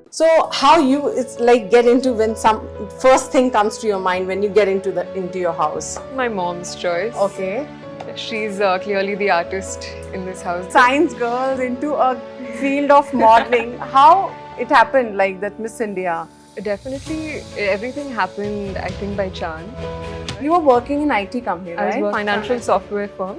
So how you it's like get into when some first thing comes to your mind when you get into your house? My mom's choice. Okay. She's clearly the artist in this house. Science girls into a field of modeling. How it happened like that, Miss India? Definitely, everything happened, I think, by chance. You were working in IT company, I was right? working in a financial software firm.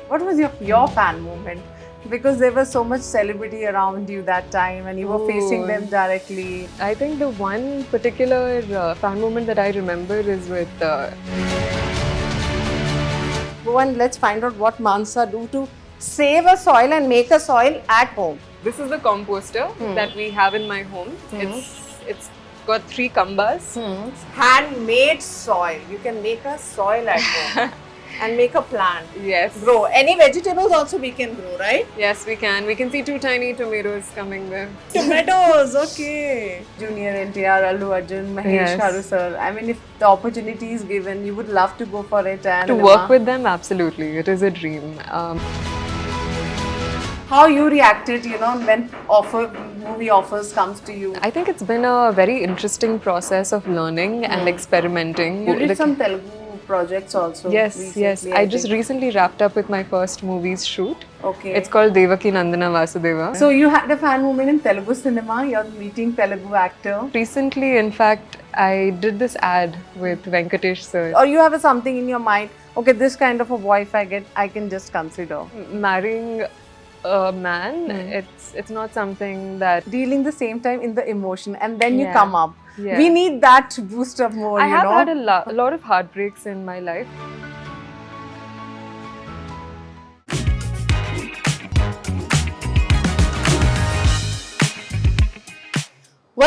What was your fan moment? Because there was so much celebrity around you that time and you were facing them directly. I think the one particular fan moment that I remember is with Go and let's find out what Mansa do to save a soil and make a soil at home. this is the composter that we have in my home. It's got 3 kambas. Handmade soil. You can make a soil at home and make a plant. Yes. Grow. Any vegetables also we can grow, right? Yes, we can. We can see 2 tiny tomatoes coming there. Tomatoes, okay. Junior NTR, Allu Arjun, Mahesh Yes. Karu sir. I mean, if the opportunity is given, you would love to go for it. And To work with them, absolutely. It is a dream. how you reacted, when movie offers comes to you. I think it's been a very interesting process of learning and experimenting. You did some Telugu projects also. Yes, recently, I just recently wrapped up with my first movies shoot. Okay. It's called Devaki Nandana Vasudeva. So you had a fan moment in Telugu cinema. You're meeting Telugu actor. Recently, in fact, I did this ad with Venkatesh sir. Or you have something in your mind. Okay, this kind of a boy if I can just consider. Marrying a man, it's not something that Dealing the same time in the emotion and then you Yeah. come up. Yeah. We need that boost up more, I have had a lot of heartbreaks in my life.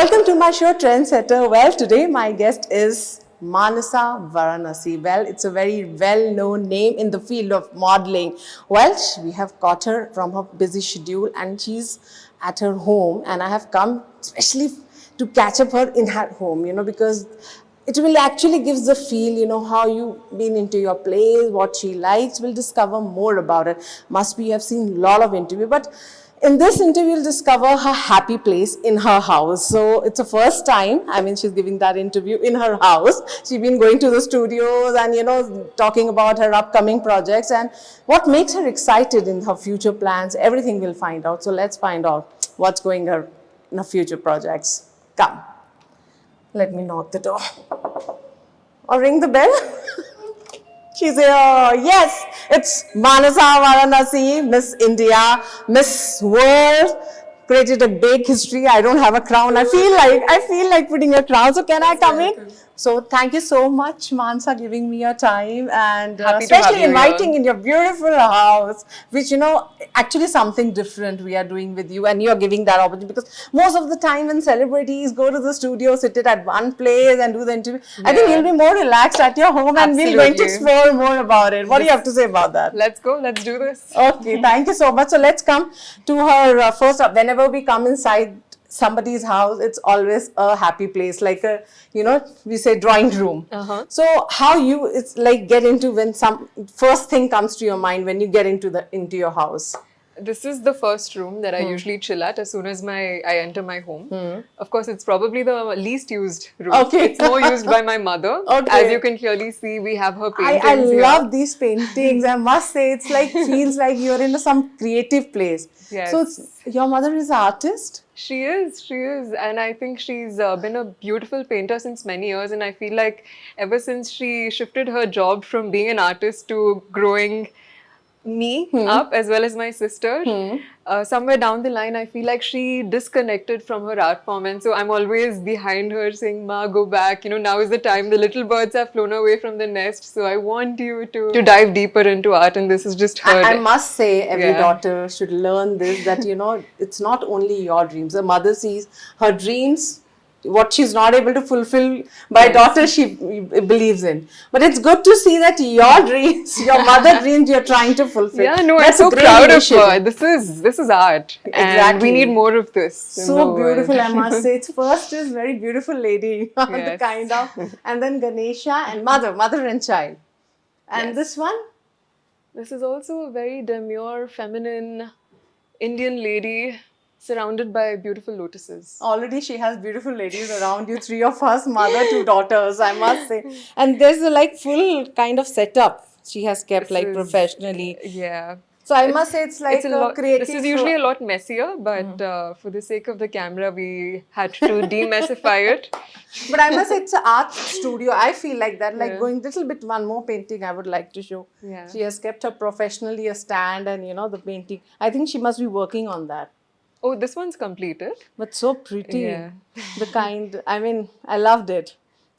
Welcome to my show, Trendsetter. Well, today my guest is Manasa Varanasi. Well, it's a very well-known name in the field of modeling. Well, we have caught her from her busy schedule and she's at her home and I have come especially to catch up her in her home, because it will actually gives the feel, how you've been into your place, what she likes. We'll discover more about it. Must be you have seen a lot of interview, but in this interview, you'll discover her happy place in her house. So it's the first time, she's giving that interview in her house. She's been going to the studios and, talking about her upcoming projects and what makes her excited in her future plans. Everything we'll find out. So let's find out what's going on in her future projects. Come. Let me knock the door. Or ring the bell. She's here. Yes, it's Manasa Varanasi, Miss India, Miss World. Created a big history. I don't have a crown. I feel like putting a crown. So can I come in? So thank you so much, Mansa, giving me your time and Happy to have especially you inviting here. in your beautiful house, which actually something different we are doing with you, and you are giving that opportunity because most of the time when celebrities go to the studio, sit it at one place and do the interview, I think you'll be more relaxed at your home, and we're going to Absolutely. explore more about it. What do you have to say about that? Let's go, let's do this. Okay, thank you so much. So let's come to her first up. Whenever we come inside somebody's house, it's always a happy place, like a, we say drawing room. So how you, it's like get into when some first thing comes to your mind when you get into your house. This is the first room that I usually chill at as soon as I enter my home. Of course, it's probably the least used room. Okay. It's more used by my mother. Okay. As you can clearly see, we have her paintings I here. love these paintings. I must say, it's like feels like you're in some creative place. Yes. So your mother is an artist? She is. And I think she's been a beautiful painter since many years. And I feel like ever since she shifted her job from being an artist to growing me up as well as my sister, somewhere down the line I feel like she disconnected from her art form, and so I'm always behind her saying, "Ma, go back, now is the time, the little birds have flown away from the nest, so I want you to dive deeper into art." And this is just her. I must say every Yeah. daughter should learn this, that it's not only your dreams. A mother sees her dreams, what she's not able to fulfill by daughter, she believes in. But it's good to see that your dreams, your mother dreams, you're trying to fulfill. Yeah, no, That's I'm so a great proud of initiative. her. This is art, and Exactly. we need more of this. in the So world. beautiful, I must say. It's first is very beautiful lady, the Yes. kind of, and then Ganesha and mother and child. And Yes. this one? This is also a very demure, feminine Indian lady surrounded by beautiful lotuses. Already she has beautiful ladies around you, three of us, mother, two daughters, I must say. And there's a like full kind of setup she has kept This like is- professionally. Yeah. So I must say it's like It's a a lot. creative. This is usually a lot messier, but for the sake of the camera, we had to demessify it. But I must say it's an art studio. I feel like that. Like Yeah. going little bit one more painting I would like to show. Yeah. She has kept her professionally a stand and the painting. I think she must be working on that. Oh, this one's completed. But so pretty. Yeah. The kind, I mean, I loved it.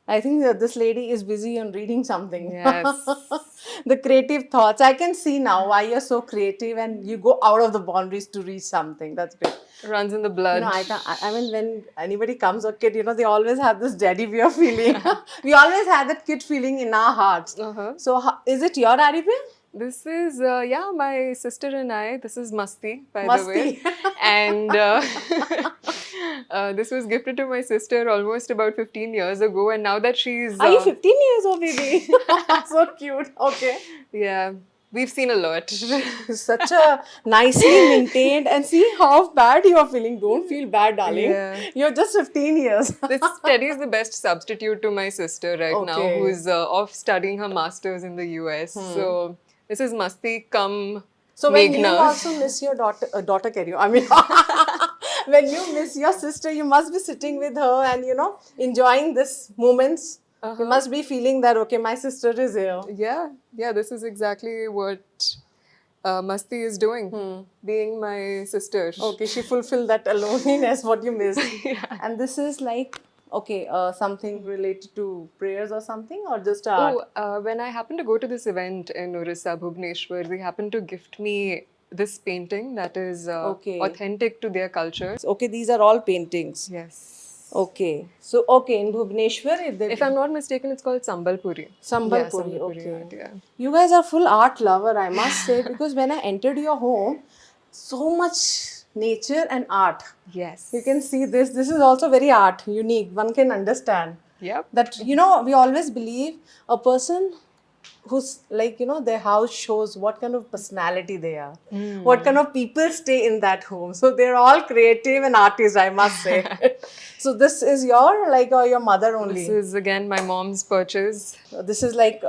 I think that this lady is busy on reading something. Yes. The creative thoughts. I can see now why you're so creative and you go out of the boundaries to reach something. That's great. Runs in the blood. I mean, when anybody comes a kid, they always have this daddy bear feeling. We always have that kid feeling in our hearts. Uh-huh. So, is it your daddy bear? This is, my sister and I. This is Masti, by the way. Masti. And this was gifted to my sister almost about 15 years ago. And now that she's. Are you 15 years old, baby? So cute. Okay. Yeah, we've seen a lot. Such a nicely maintained, and see how bad you are feeling. Don't feel bad, darling. Yeah. You're just 15 years. This Teddy is the best substitute to my sister right now, Okay. who's off studying her masters in the US. So this is Masti come So when you Meghna. also miss your daughter carry I mean, when you miss your sister, you must be sitting with her and enjoying this moments. You must be feeling that okay, my sister is here. Yeah, this is exactly what Masti is doing, being my sister. Okay, she fulfilled that loneliness what you missed. And this is like okay, something related to prayers or something, or just art. When I happened to go to this event in Orissa, Bhubaneswar, they happened to gift me this painting that is Okay. authentic to their culture. Okay, these are all paintings. Yes. Okay, so okay, in Bhubaneswar, If I'm not mistaken, it's called Sambalpuri. Sambalpuri, Yeah, Sambalpuri okay. art, yeah. You guys are full art lover, I must say, because when I entered your home, so much nature and art. Yes. You can see this. This is also very art, unique. One can understand Yep. that. We always believe a person who's like their house shows what kind of personality they are, what kind of people stay in that home. So they're all creative and artists, I must say. So this is your or your mother only. This is again my mom's purchase. This is like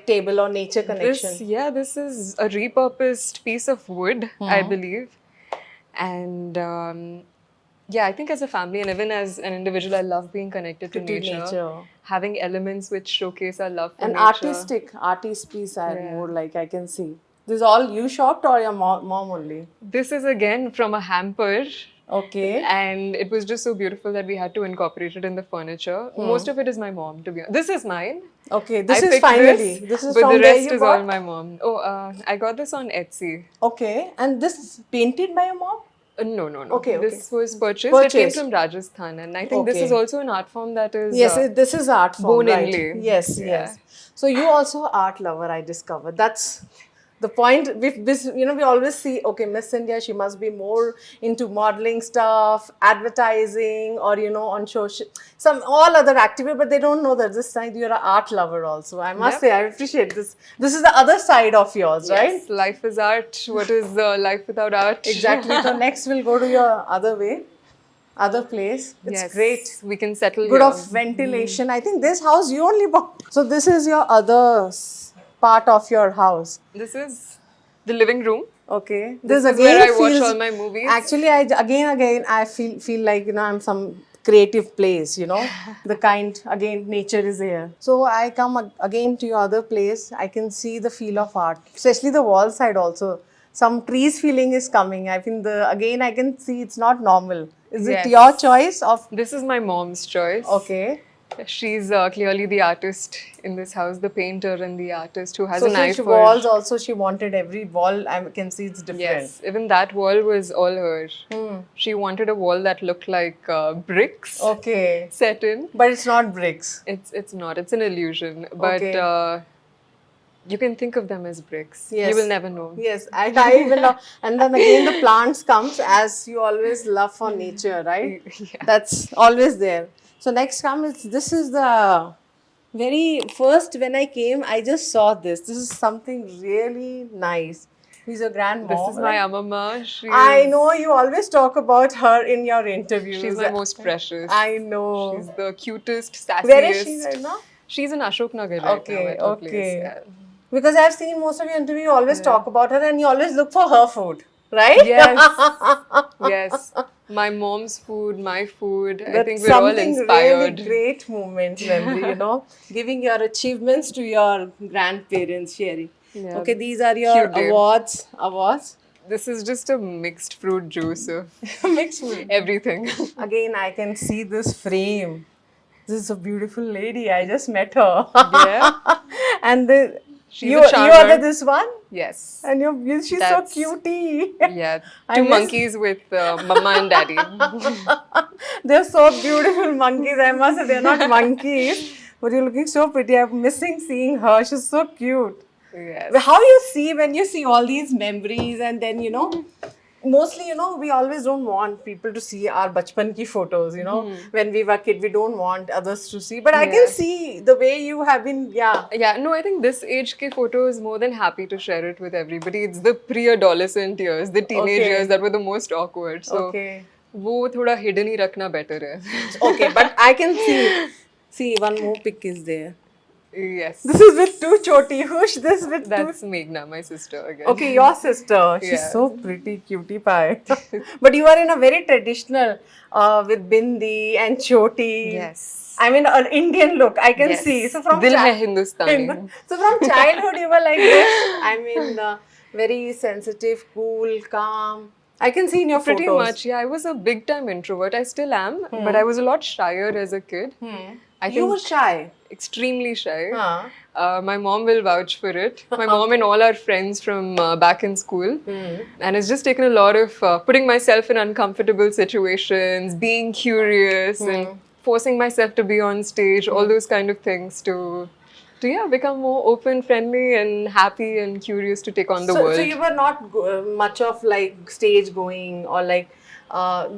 table or nature connection. This is a repurposed piece of wood, I believe. And I think as a family and even as an individual, I love being connected to nature. Having elements which showcase our love for An nature. artist piece, more like I can see. This is all you shopped or your mom only? This is again from a hamper. Okay. And it was just so beautiful that we had to incorporate it in the furniture. Most of it is my mom, to be honest. This is mine. Okay, this I is picked finally. This is but from the where rest you is got? all my mom. I got this on Etsy. Okay, and this painted by your mom? No. Okay, This was purchased. It Purchased. came from Rajasthan, and I think this Okay. is also an art form that is. Yes, this is art form, bone right? inlay. Yes, Yeah. yes. So you also art lover, I discovered. That's the point. We always see, okay, Miss India, she must be more into modeling stuff, advertising, or on social, all other activity, but they don't know that this side you're an art lover also. I must Yep. say, I appreciate this. This is the other side of yours, right? Yes, life is art. What is life without art? Exactly. So next we'll go to your other way, other place. It's Yes, great. We can settle Good here. of ventilation. I think this house you only bought. So this is your other part of your house. This is the living room. Okay. This is where I watch all my movies. Actually, I again I feel like I'm some creative place. The kind again nature is here. So I come again to your other place. I can see the feel of art, especially the wall side also. Some trees feeling is coming. I think I can see it's not normal. Is Yes. it your choice of? This is my mom's choice. Okay. She's clearly the artist in this house, the painter and the artist who has So an eye each for. walls also she wanted every wall. I can see it's different. Yes, even that wall was all her. She wanted a wall that looked like bricks Okay. set in. But it's not bricks. It's not. It's an illusion. But Okay. you can think of them as bricks. Yes. You will never know. Yes, I even know. And then again the plants comes as you always love for nature, right? Yeah. That's always there. So next comes, this is the very first when I came, I just saw this. This is something really nice. Who's your grandmom? This is my Amama. I know you always talk about her in your interviews. She's my most precious. I know. She's the cutest, sassiest. Where is she right now? She's in Ashok Nagar right now at her place. Yeah. Because I've seen most of your interview, you always talk about her and you always look for her food, right? Yes. Yes. My mom's food, my food. I think we're all inspired. Really great moment, memory, you know, giving your achievements to your grandparents, sharing. Yeah. Okay, these are your Cute day. awards. This is just a mixed fruit juice of Mixed food. everything. Again, I can see this frame. This is a beautiful lady. I just met her. Yeah. And She's you a are charmer. this one? Yes. And she's That's- so cutie. Yeah. I Two miss- monkeys with mama and daddy. They're so beautiful monkeys. I must say, they're not monkeys, but you're looking so pretty. I'm missing seeing her. She's so cute. Yes. How you see when you see all these memories, and then mostly we always don't want people to see our bachpan ki photos. When we were kid, we don't want others to see. But I can Yes. see the way you have been. Yeah. Yeah, no, I think this age ke photo is more than happy to share it with everybody. It's the pre-adolescent years, the teenage Okay. years that were the most awkward. So Okay. वो थोड़ा hidden ही रखना better है. Okay, but I can see. See, one more pic is there. Yes. This is with two choti. Whoosh, this with two. That's Meghna, my sister again. Okay, your sister. She's Yeah. so pretty, cutie pie. But you are in a very traditional, with bindi and choti. Yes. I mean, an Indian look. I can Yes. see. So from Dil hai Hindustani. so from childhood, you were like this. I mean, very sensitive, cool, calm. I can see in your Pretty photos. much, yeah. I was a big time introvert. I still am, but I was a lot shyer as a kid. I You were think shy. extremely shy. Huh. My mom will vouch for it. My mom and all our friends from back in school. And it's just taken a lot of putting myself in uncomfortable situations, being curious, and forcing myself to be on stage, all those kind of things to become more open, friendly, and happy and curious to take on the world. So you were not much of like stage going or like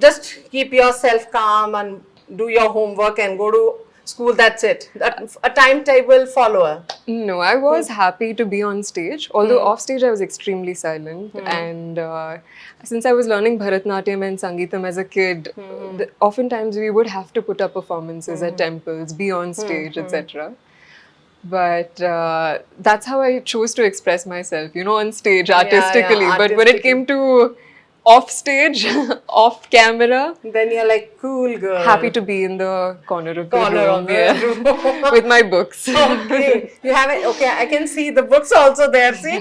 just keep yourself calm and do your homework and go to school. That's it. A timetable follower. No, I was happy to be on stage. Although off stage, I was extremely silent. And since I was learning Bharatnatyam and Sangeetam as a kid, oftentimes we would have to put up performances at temples, be on stage, etc. But that's how I chose to express myself, on stage artistically. But when it came to off stage, off camera, Then you're like cool girl. happy to be in the corner of the Corner room, of the room. with my books. Okay, you have it. Okay, I can see the books also there. See,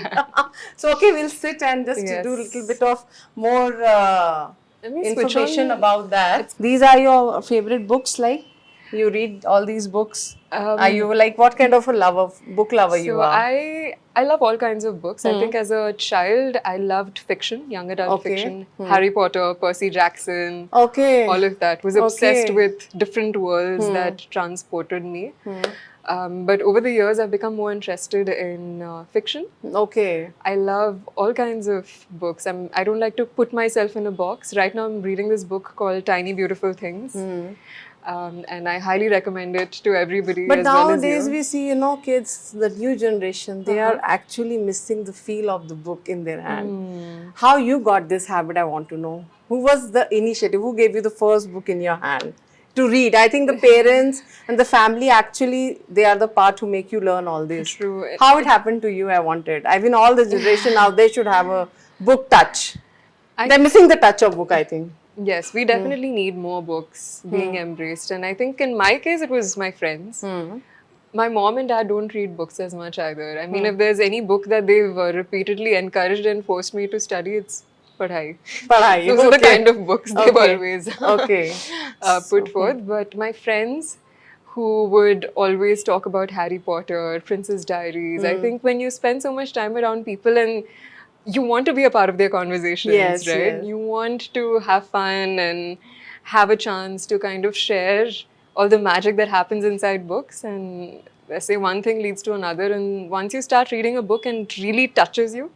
so okay, we'll sit and just Yes. do a little bit of more me switch information on. about that. These are your favorite books, like you read all these books. Are you like what kind of a book lover you So are? I love all kinds of books. I think as a child I loved fiction, young adult Okay. fiction, Harry Potter, Percy Jackson, Okay. all of that. Was obsessed Okay. with different worlds that transported me. But over the years I've become more interested in fiction. Okay. I love all kinds of books. I don't like to put myself in a box. Right now I'm reading this book called Tiny Beautiful Things. And I highly recommend it to everybody. But as well as nowadays you. we see, kids, the new generation, they are actually missing the feel of the book in their hand. How you got this habit, I want to know. Who was the initiative? Who gave you the first book in your hand to read? I think the parents and the family actually, they are the part who make you learn all this. True. How it happened to you, I wanted. I mean, all the generation now, they should have a book touch. They're missing the touch of book, I think. Yes, we definitely need more books being embraced. And I think in my case, it was my friends. My mom and dad don't read books as much either. I mean, if there's any book that they've repeatedly encouraged and forced me to study, it's Padhai. Padhai, Those are the okay. kind of books they've Okay. always Okay. put forth. But my friends who would always talk about Harry Potter, Princess Diaries, I think when you spend so much time around people and you want to be a part of their conversations, Yes, right? yes. You want to have fun and have a chance to kind of share all the magic that happens inside books. And I say one thing leads to another. And once you start reading a book and it really touches you,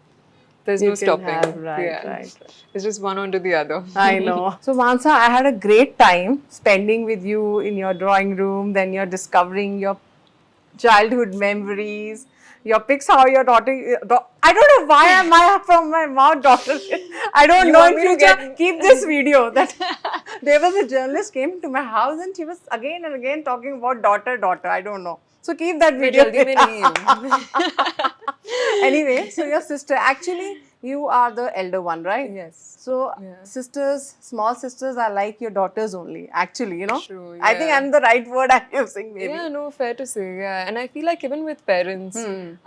there's You no can stopping. have- right. It's just one onto the other. I know. So, Mansa, I had a great time spending with you in your drawing room. Then you're discovering your childhood memories, your pics, how your daughter. I don't know why am I from my mouth, daughter. I don't You know. want In me to future, get- keep this video. That there was a journalist came to my house and she was again and again talking about daughter. I don't know. So keep that मैं video. जल्दी में नहीं हूँ. Anyway, so your sister, actually, you are the elder one, right? Yes. So, Yeah. sisters, small sisters are like your daughters only, actually, you know? True, I think yeah. I'm the right word I'm using, maybe. Yeah, no, fair to say. Yeah, and I feel like even with parents,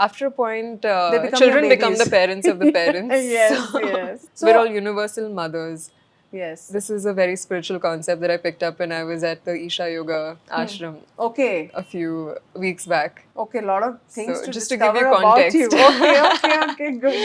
after a point, They become children your become the babies. parents of the parents. Yes, So, yes. we're So- all universal mothers. Yes. This is a very spiritual concept that I picked up when I was at the Isha Yoga ashram Okay. a few weeks back. Okay, a lot of things So, to just to give discover you about you. context. Okay, good.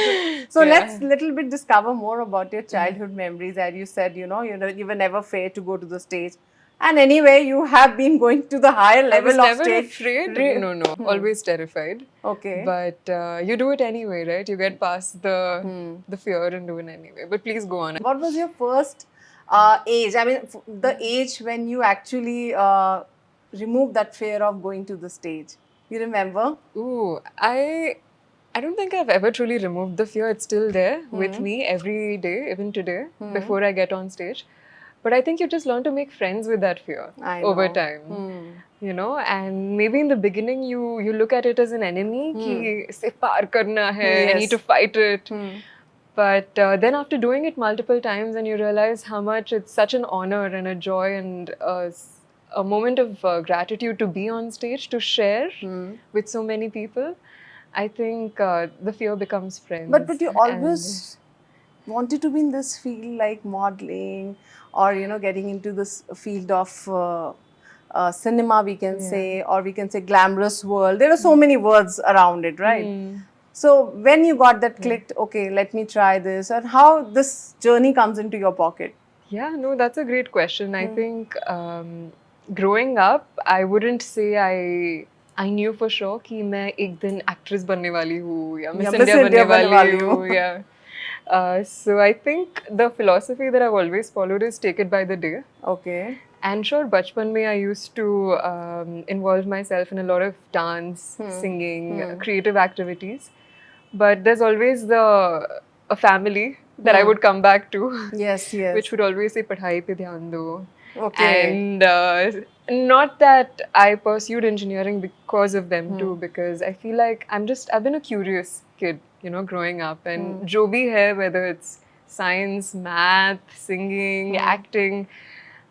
So Yeah. let's little bit discover more about your childhood memories. As you said, you know, you were never afraid to go to the stage, and anyway, you have been going to the higher I was level of never stage. afraid. No, always terrified. Okay. But you do it anyway, right? You get past the fear and do it anyway. But please go on. What was your first age? I mean, the age when you actually removed that fear of going to the stage. You remember? Ooh, I don't think I've ever truly removed the fear. It's still there with me every day, even today, before I get on stage. But I think you just learn to make friends with that fear I over know. time. You know, and maybe in the beginning you look at it as an enemy, कि इसे पार करना है, I Yes. need to fight it. But then after doing it multiple times and you realize how much it's such an honor and a joy and a moment of gratitude to be on stage, to share with so many people, I think the fear becomes friends. But you always wanted to be in this field like modeling or you know getting into this field of cinema, we can say, or we can say glamorous world. There are so many words around it, right? So when you got that clicked, okay, let me try this, and how this journey comes into your pocket? Yeah, no, that's a great question. I think growing up, I wouldn't say I knew for sure कि मैं एक दिन actress बनने वाली हूँ या Miss India बनने वाली हूँ. Yeah. So I think the philosophy that I've always followed is take it by the day. Okay. And sure, bachpan mein I used to involve myself in a lot of dance, singing, creative activities. But there's always a family that I would come back to. Yes, yes. Which would always say, "Padhai pe dhyan do." Okay. And not that I pursued engineering because of them too, because I feel like I've been a curious kid, you know, growing up. And jo bhi hai, whether it's science, math, singing, acting,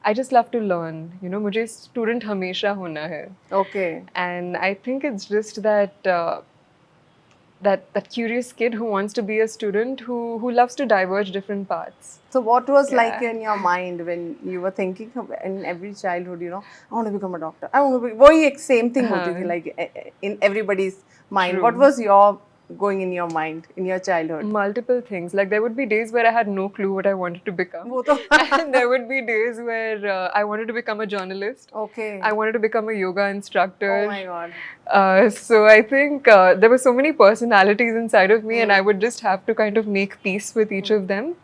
I just love to learn. You know, मुझे student हमेशा होना है. Okay. And I think it's just that that curious kid who wants to be a student who loves to diverge different paths. So what was like Yeah. in your mind when you were thinking of, in every childhood, you know, I want to become a doctor. I want to be, वही एक same thing होती थी, like in everybody's mind. True. What was your going in your mind in your childhood? Multiple things. Like there would be days where I had no clue what I wanted to become. वो तो And there would be days where I wanted to become a journalist. okay. I wanted to become a yoga instructor. Oh my god. So I think there were so many personalities inside of me, and I would just have to kind of make peace with each of them.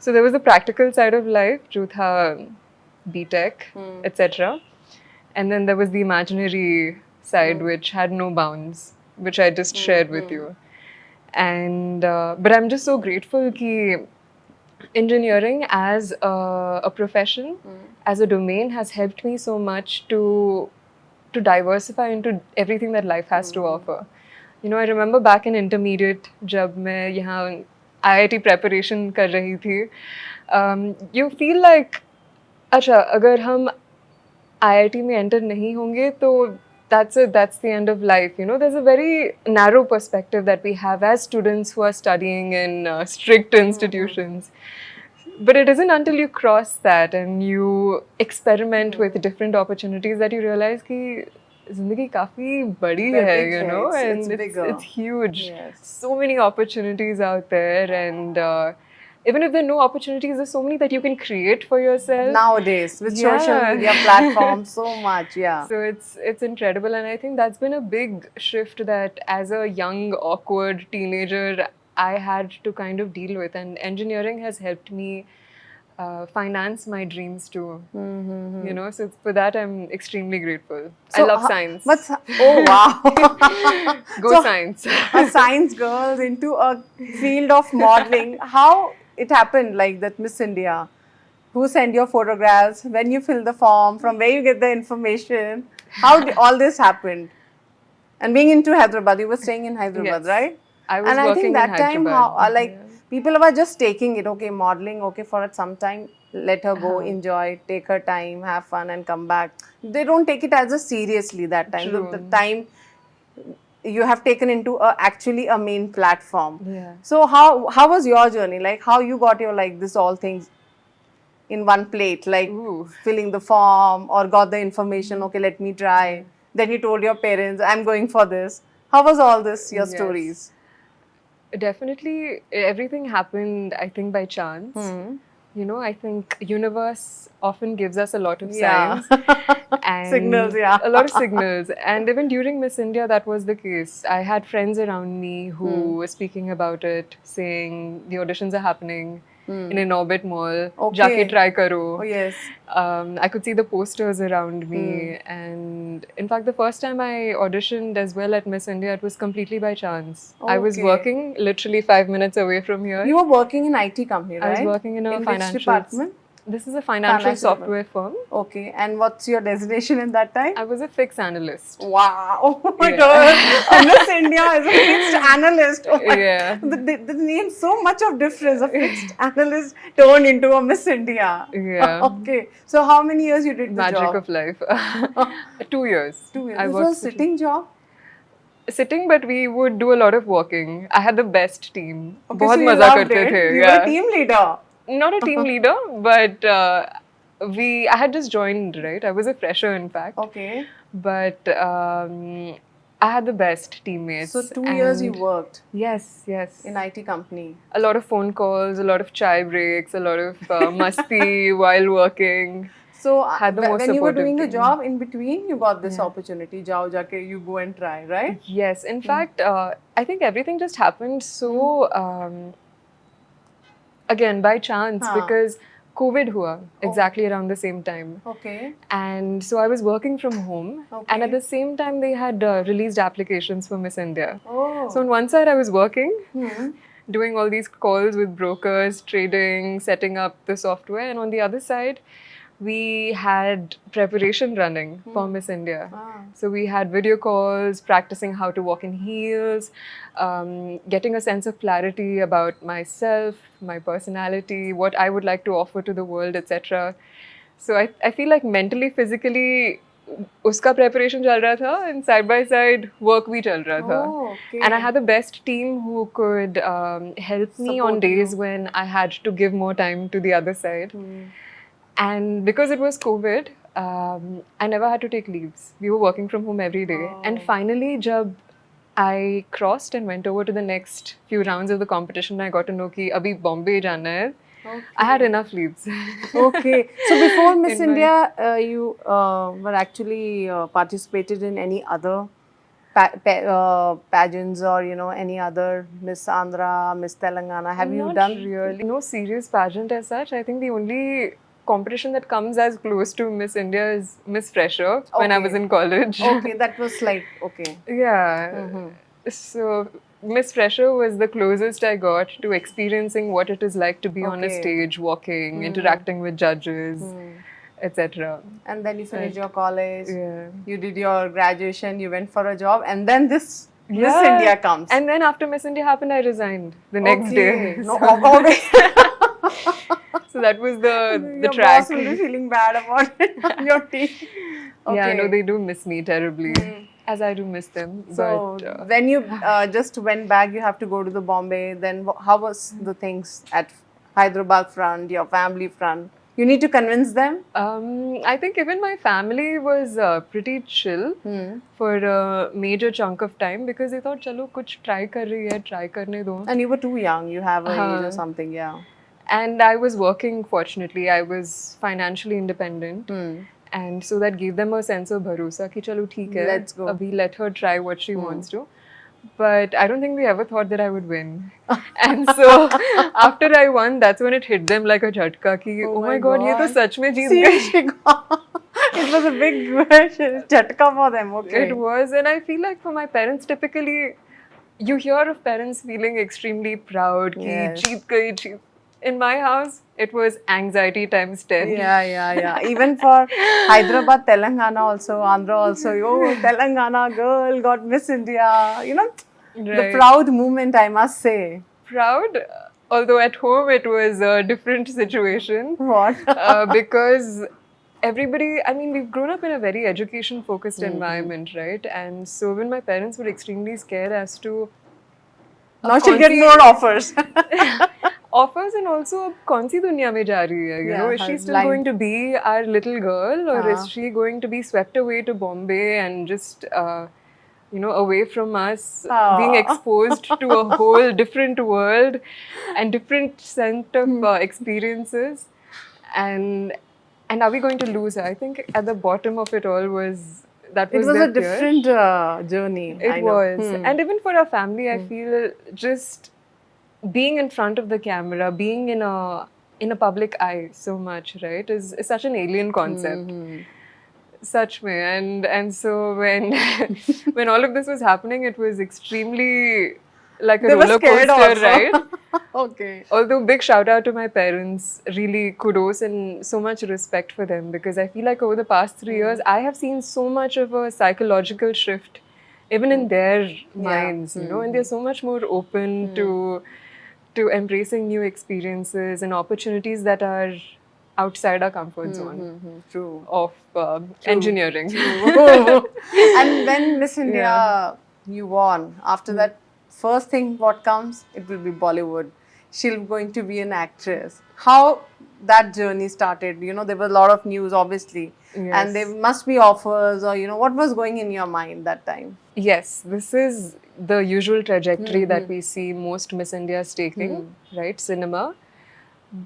So there was the practical side of life, जो था BTech, etc. And then there was the imaginary side, which had no bounds, which I just shared with you. And but I'm just so grateful कि engineering as a profession, as a domain, has helped me so much to diversify into everything that life has to offer. You know, I remember back in intermediate, जब मैं यहाँ IIT preparation कर रही थी, you feel like, अच्छा, अगर हम IIT में enter नहीं होंगे तो that's it, that's the end of life. You know, there's a very narrow perspective that we have as students who are studying in strict institutions. But it isn't until you cross that and you experiment with different opportunities that you realize कि ज़िंदगी काफ़ी बड़ी है, big you है, know, it's and bigger. it's huge. Yes. So many opportunities out there, and even if there are no opportunities, there's so many that you can create for yourself. Nowadays with social Yeah. media platforms, so much, yeah. So it's incredible, and I think that's been a big shift that as a young, awkward teenager, I had to kind of deal with, and engineering has helped me finance my dreams too. You know, so for that I'm extremely grateful. I So, love science. oh wow. Go So, science. a science girl into a field of modeling. How it happened, like that Miss India? Who sent your photographs? When you fill the form? From where you get the information? How did all this happened? And being into Hyderabad, you were staying in Hyderabad, Yes. right? I was and I working think in that time, how Hyderabad. like people were just taking it. Okay, modeling. Okay, for it some time, let her go, Uh-huh. enjoy, take her time, have fun, and come back. They don't take it as a seriously that time. The True. time you have taken into actually a main platform. Yeah. So how was your journey? Like how you got your like this all things in one plate, like Ooh. filling the form or got the information. Okay, let me try. Then you told your parents, I'm going for this. How was all this? Your Yes. stories. Definitely, everything happened, I think, by chance. You know, I think universe often gives us a lot of Yeah. signs and Signals, yeah. a lot of signals. And even during Miss India, that was the case. I had friends around me who were speaking about it, saying the auditions are happening in an Orbit Mall. Okay. Jaake try karo. Oh yes. I could see the posters around me, and in fact, the first time I auditioned as well at Miss India, it was completely by chance. I was Okay. working literally 5 minutes away from here. You were working in IT company, right? I was working in a which financial department? This is a financial Financial software firm. Okay. And what's your designation in that time? I was a fixed analyst. Wow. Oh my Yeah. God. Miss India is a fixed analyst. Oh my Yeah. The name so much of difference. A fixed analyst turned into a Miss India. Yeah. Okay. So how many years you did the Magic job? of life. 2 years. 2 years. I This worked was for sitting job? sitting, but we would do a lot of walking. I had the best team. Okay, बहुत so you मजा loved करते it. थे. You were a team leader. Not a team leader, but I had just joined, right? I was a fresher, in fact. Okay. But I had the best teammates. So 2 years you and- worked Yes, yes. in IT company. A lot of phone calls, a lot of chai breaks, a lot of masti while working. So Had the most when you were supportive doing the team. job in between, you got this opportunity. Jao jaake you go and try, right? Yes, in fact, I think everything just happened so again by chance Huh. because COVID hua exactly around the same time. Okay. And so I was working from home, and Okay. at the same time they had released applications for Miss India. Oh. So on one side I was working, Hmm. doing all these calls with brokers, trading, setting up the software, and on the other side we had preparation running for Miss India. Ah. So we had video calls, practicing how to walk in heels, getting a sense of clarity about myself, my personality, what I would like to offer to the world, etc. So I feel like mentally, physically, uska preparation chal raha tha, and side by side work bhi chal raha tha. Oh, okay. And I had the best team who could help me on Support days you. when I had to give more time to the other side. And because it was COVID, I never had to take leaves. We were working from home every day. And finally, jab I crossed and went over to the next few rounds of the competition, I got to know कि अभी Bombay जाना है. I had enough leaves. Okay. So before Miss In my- India, you were actually participated in any other pageants or any other Miss Andhra, Miss Telangana. Have you Not done? really. No serious pageant as such. I think the only competition that comes as close to Miss India is Miss Fresher when I Okay. was in college. Okay, that was like okay. Yeah. So Miss Fresher was the closest I got to experiencing what it is like to be on a Okay. stage, walking, interacting with judges, etc. And then you finished your college. Yeah. You did your graduation. You went for a job, and then this Miss Yeah. India comes. And then after Miss India happened, I resigned the next Okay. day. No, So, always. so that was the Your track. boss will be feeling bad about it. Your team. Okay. Yeah, no, they do miss me terribly, as I do miss them. So but when you just went back, you have to go to the Bombay. Then how was the things at Hyderabad front, your family front? You need to convince them. I think even my family was pretty chill for a major chunk of time because they thought, "Chalo, kuch try kar rahi hai, try karne do." And you were too young. You have an age or something, yeah. And I was working. Fortunately, I was financially independent. And so that gave them a sense of bharosa कि चलो ठीक है Let's go. अभी let her try what she wants to. but I don't think they ever thought that I would win. And so after I won, that's when it hit them like a jhatka ki, oh my god, ये तो सच में जीत गए. Seriously, it was a big chatka for them. Okay. It was, and I feel like for my parents, typically, you hear of parents feeling extremely proud. Ki Yes. jeet gayi, jeet. In my house, it was anxiety times 10. Yeah. Even for Hyderabad, Telangana also, Andhra also. Oh, Telangana girl got Miss India. You know, the Right. proud moment, I must say. Proud, although at home it was a different situation. What? Because everybody, I mean, we've grown up in a very education focused environment, right? And so when my parents were extremely scared as to Now she'll get कौन सी- more offers. offers, and also अब कौन सी दुनिया में जा रही है, you Yeah, know, is she her still line. going to be our little girl, or हाँ. is she going to be swept away to Bombay and just you know, away from us, being Aw. exposed to a whole different world and different set of experiences, and are we going to lose her? I think at the bottom of it all was that It was was their a fear. different journey. It I know. was. And even for our family, I feel just being in front of the camera, being in a public eye so much, right, is such an alien concept. Such me. And so when when all of this was happening, it was extremely like a They were roller scared coaster, also. right? Okay. Although big shout out to my parents, really kudos and so much respect for them, because I feel like over the past 3 years, I have seen so much of a psychological shift, even in their minds, you know, and they're so much more open to embracing new experiences and opportunities that are outside our comfort zone True. of engineering. And when Miss India you won, after that, first thing what comes, it will be Bollywood. She'll going to be an actress. How that journey started? You know, there were a lot of news, obviously, Yes. and there must be offers, or you know, what was going in your mind that time? Yes, this is the usual trajectory that we see most Miss Indias taking, right? Cinema.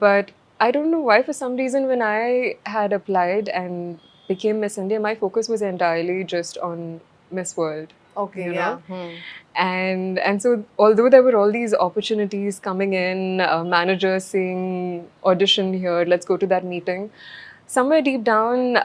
But I don't know why, for some reason, when I had applied and became Miss India, my focus was entirely just on Miss World. Okay, You yeah. know? And so although there were all these opportunities coming in, managers saying audition here, let's go to that meeting, somewhere deep down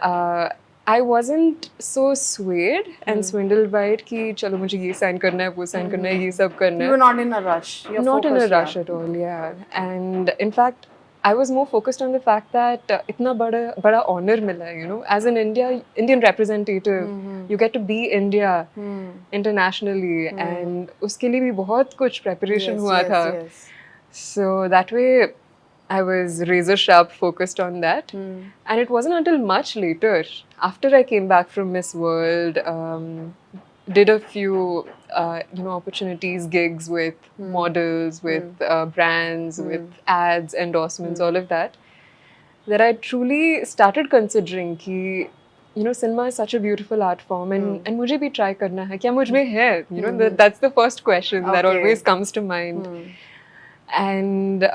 I wasn't so swayed and swindled by it कि चलो मुझे ये sign करना है, वो sign करना है, ये सब करना You है. were not in a rush. You're Not in a focused, rush yeah. at all, yeah. And in fact, I was more focused on the fact that इतना बड़ा honor मिला है, you know, as an Indian representative, you get to be India internationally, and उसके लिए भी बहुत कुछ preparation Yes, हुआ yes, था. yes. So that way, I was razor sharp focused on that. And it wasn't until much later, after I came back from Miss World, did a few you know, opportunities, gigs with models, with brands, with ads, endorsements, all of that, that I truly started considering कि, you know, cinema is such a beautiful art form, and मुझे भी try करना है. क्या मुझ में है? You know, that's the first question that Okay. always comes to mind. And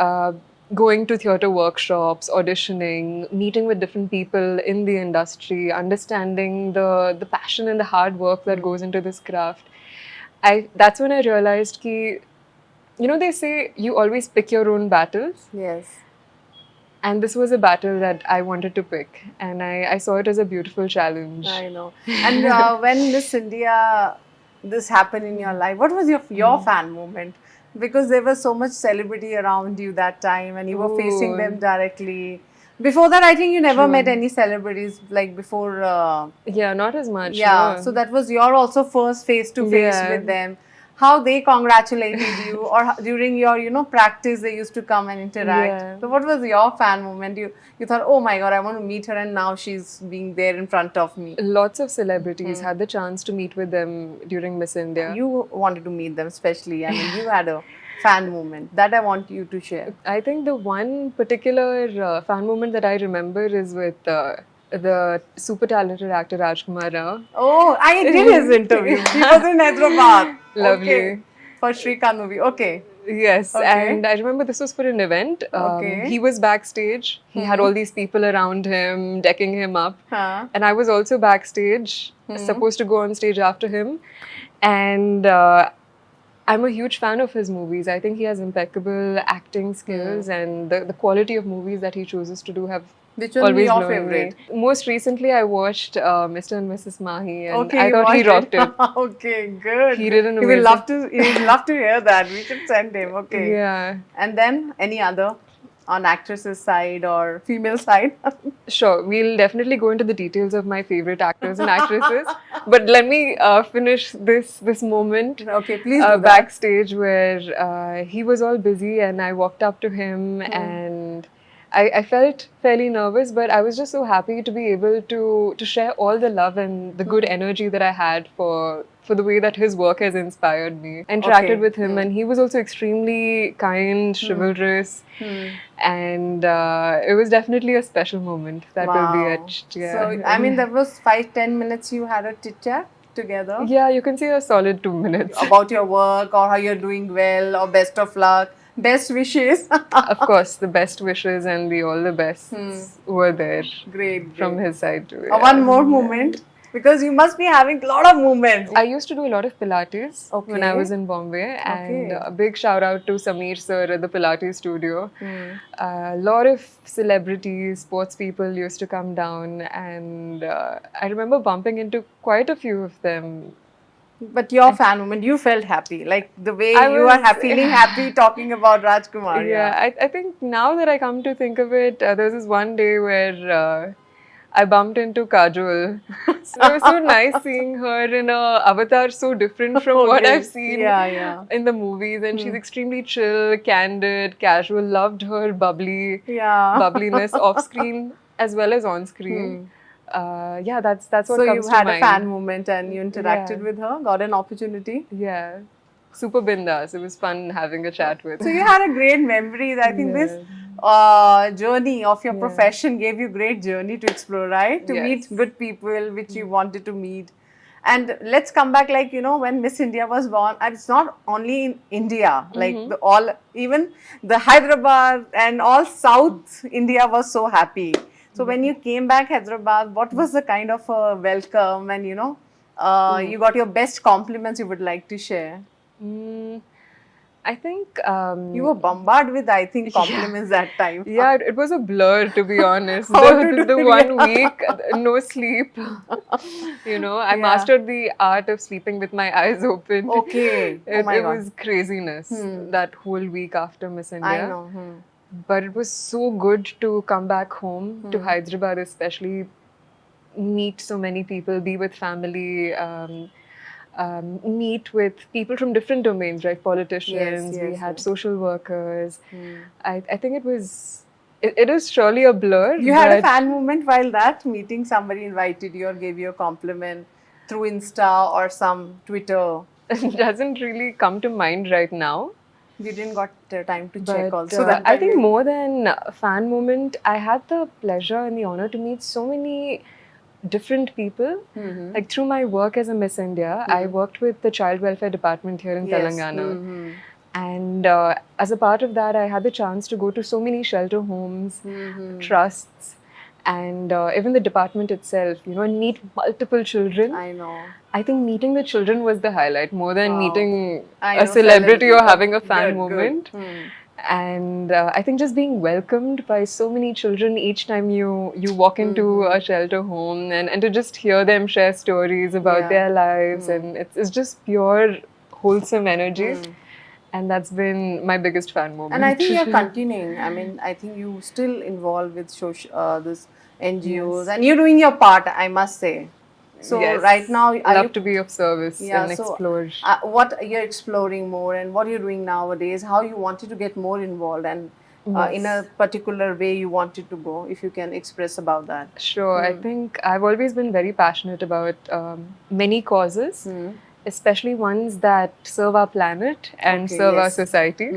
going to theatre workshops, auditioning, meeting with different people in the industry, understanding the passion and the hard work that goes into this craft. That's when I realized कि, you know, they say you always pick your own battles. Yes. And this was a battle that I wanted to pick. And I saw it as a beautiful challenge. I know. And when Miss India, this happened in your life, what was your fan moment? Because there was so much celebrity around you that time, and you were facing Ooh. them directly. Before that, I think you never met any celebrities like before. Yeah, not as much. Yeah, no. so that was your also first face to face Yeah. with them. How they congratulated you, or during your, you know, practice, they used to come and interact. Yeah. So what was your fan moment? You thought, oh my God, I want to meet her, and now she's being there in front of me. Lots of celebrities had the chance to meet with them during Miss India. You wanted to meet them, especially. I mean, you had a fan moment that I want you to share. I think the one particular fan moment that I remember is with the super talented actor Rajkumar Rao. Oh, I did his interview. He was in Hyderabad. Lovely. Okay. For Shrikant movie. Okay. Yes, Okay. and I remember this was for an event. Okay. He was backstage. He had all these people around him, decking him up. Huh. And I was also backstage, supposed to go on stage after him. And I'm a huge fan of his movies. I think he has impeccable acting skills, and the quality of movies that he chooses to do have Which one always your blown favorite? me. Most recently, I watched Mr. and Mrs. Mahi, and Okay, I you thought he watched rocked it. Okay, good. He did an He will amazing. love to. He will love to hear that. We should send him. Okay. Yeah. And then any other on actress's side or female side? Sure, we'll definitely go into the details of my favorite actors and actresses. But let me finish this moment Okay, please do that. backstage where he was all busy, and I walked up to him, and I felt fairly nervous, but I was just so happy to be able to share all the love and the good energy that I had for the way that his work has inspired me. I interacted Okay. with him, and he was also extremely kind, chivalrous, and it was definitely a special moment that will be etched. Yeah. So, I mean, there was 5-10 minutes you had a chit chat together Yeah, you can say a solid 2 minutes. about your work or how you're doing well or best of luck, best wishes. Of course, the best wishes and the all the bests were there Great. from his side too. One more moment because you must be having a lot of moments. I used to do a lot of Pilates when I Okay. was in Bombay, and Okay. a big shout out to Sameer sir at the Pilates studio. A lot of celebrities, sports people used to come down, and I remember bumping into quite a few of them. But your fan moment, you felt happy, like the way I you are was- feeling happy talking about Rajkumar. Yeah, I think now that I come to think of it, there was this one day where I bumped into Kajol. So it was so nice seeing her in a avatar so different from what Okay. I've seen Yeah. in the movies. And she's extremely chill, candid, casual, loved her Yeah. bubbliness off screen as well as on screen. Yeah, that's what So comes you to had mind. a fan moment and you interacted Yeah. with her, got an opportunity. Yeah. Super bindas. It was fun having a chat with So you had a great memories. I think this journey of your profession gave you great journey to explore, right? To meet Yes. good people which you wanted to meet. And let's come back, like, you know, when Miss India was born, and it's not only in India, like even the Hyderabad and all South India was so happy. So when you came back Hyderabad, what was the kind of welcome and, you know, you got your best compliments you would like to share? I think You were bombarded with, I think, compliments that time. yeah, it was a blur to be honest. How to do The it, 1 week, no sleep. You know, I Yeah. mastered the art of sleeping with my eyes open. Okay. Oh It, my it God. was craziness that whole week after Miss India. I know. But it was so good to come back home to Hyderabad, especially meet so many people, be with family, meet with people from different domains, right? Politicians, we yes, had yes. social workers. I think it was, it is surely a blur. You had a but fan moment while that meeting, somebody invited you or gave you a compliment through Insta or some Twitter. it doesn't really come to mind right now. You didn't got time to check But also. That I time think you- more than a fan moment, I had the pleasure and the honor to meet so many different people. Like through my work as a Miss India, I worked with the Child Welfare Department here in Yes. Telangana. And as a part of that, I had the chance to go to so many shelter homes, trusts, and even the department itself, you know, and meet multiple children. I know. I think meeting the children was the highlight more than meeting I a know, celebrity or celebrity. having a fan Good, moment. good. And I think just being welcomed by so many children each time you walk into a shelter home, and to just hear them share stories about Yeah. their lives, and it's just pure wholesome energy. And that's been my biggest fan moment. And I think you're continuing. I mean, I think you still involved with social, this NGOs, and you're doing your part, I must say. So Yes. right now, are love you to be of service and explore. what you're exploring more and what you're doing nowadays, how you wanted to get more involved and in a particular way you wanted to go, if you can express about that. Sure, I think I've always been very passionate about many causes, especially ones that serve our planet and Okay, serve our yes. society.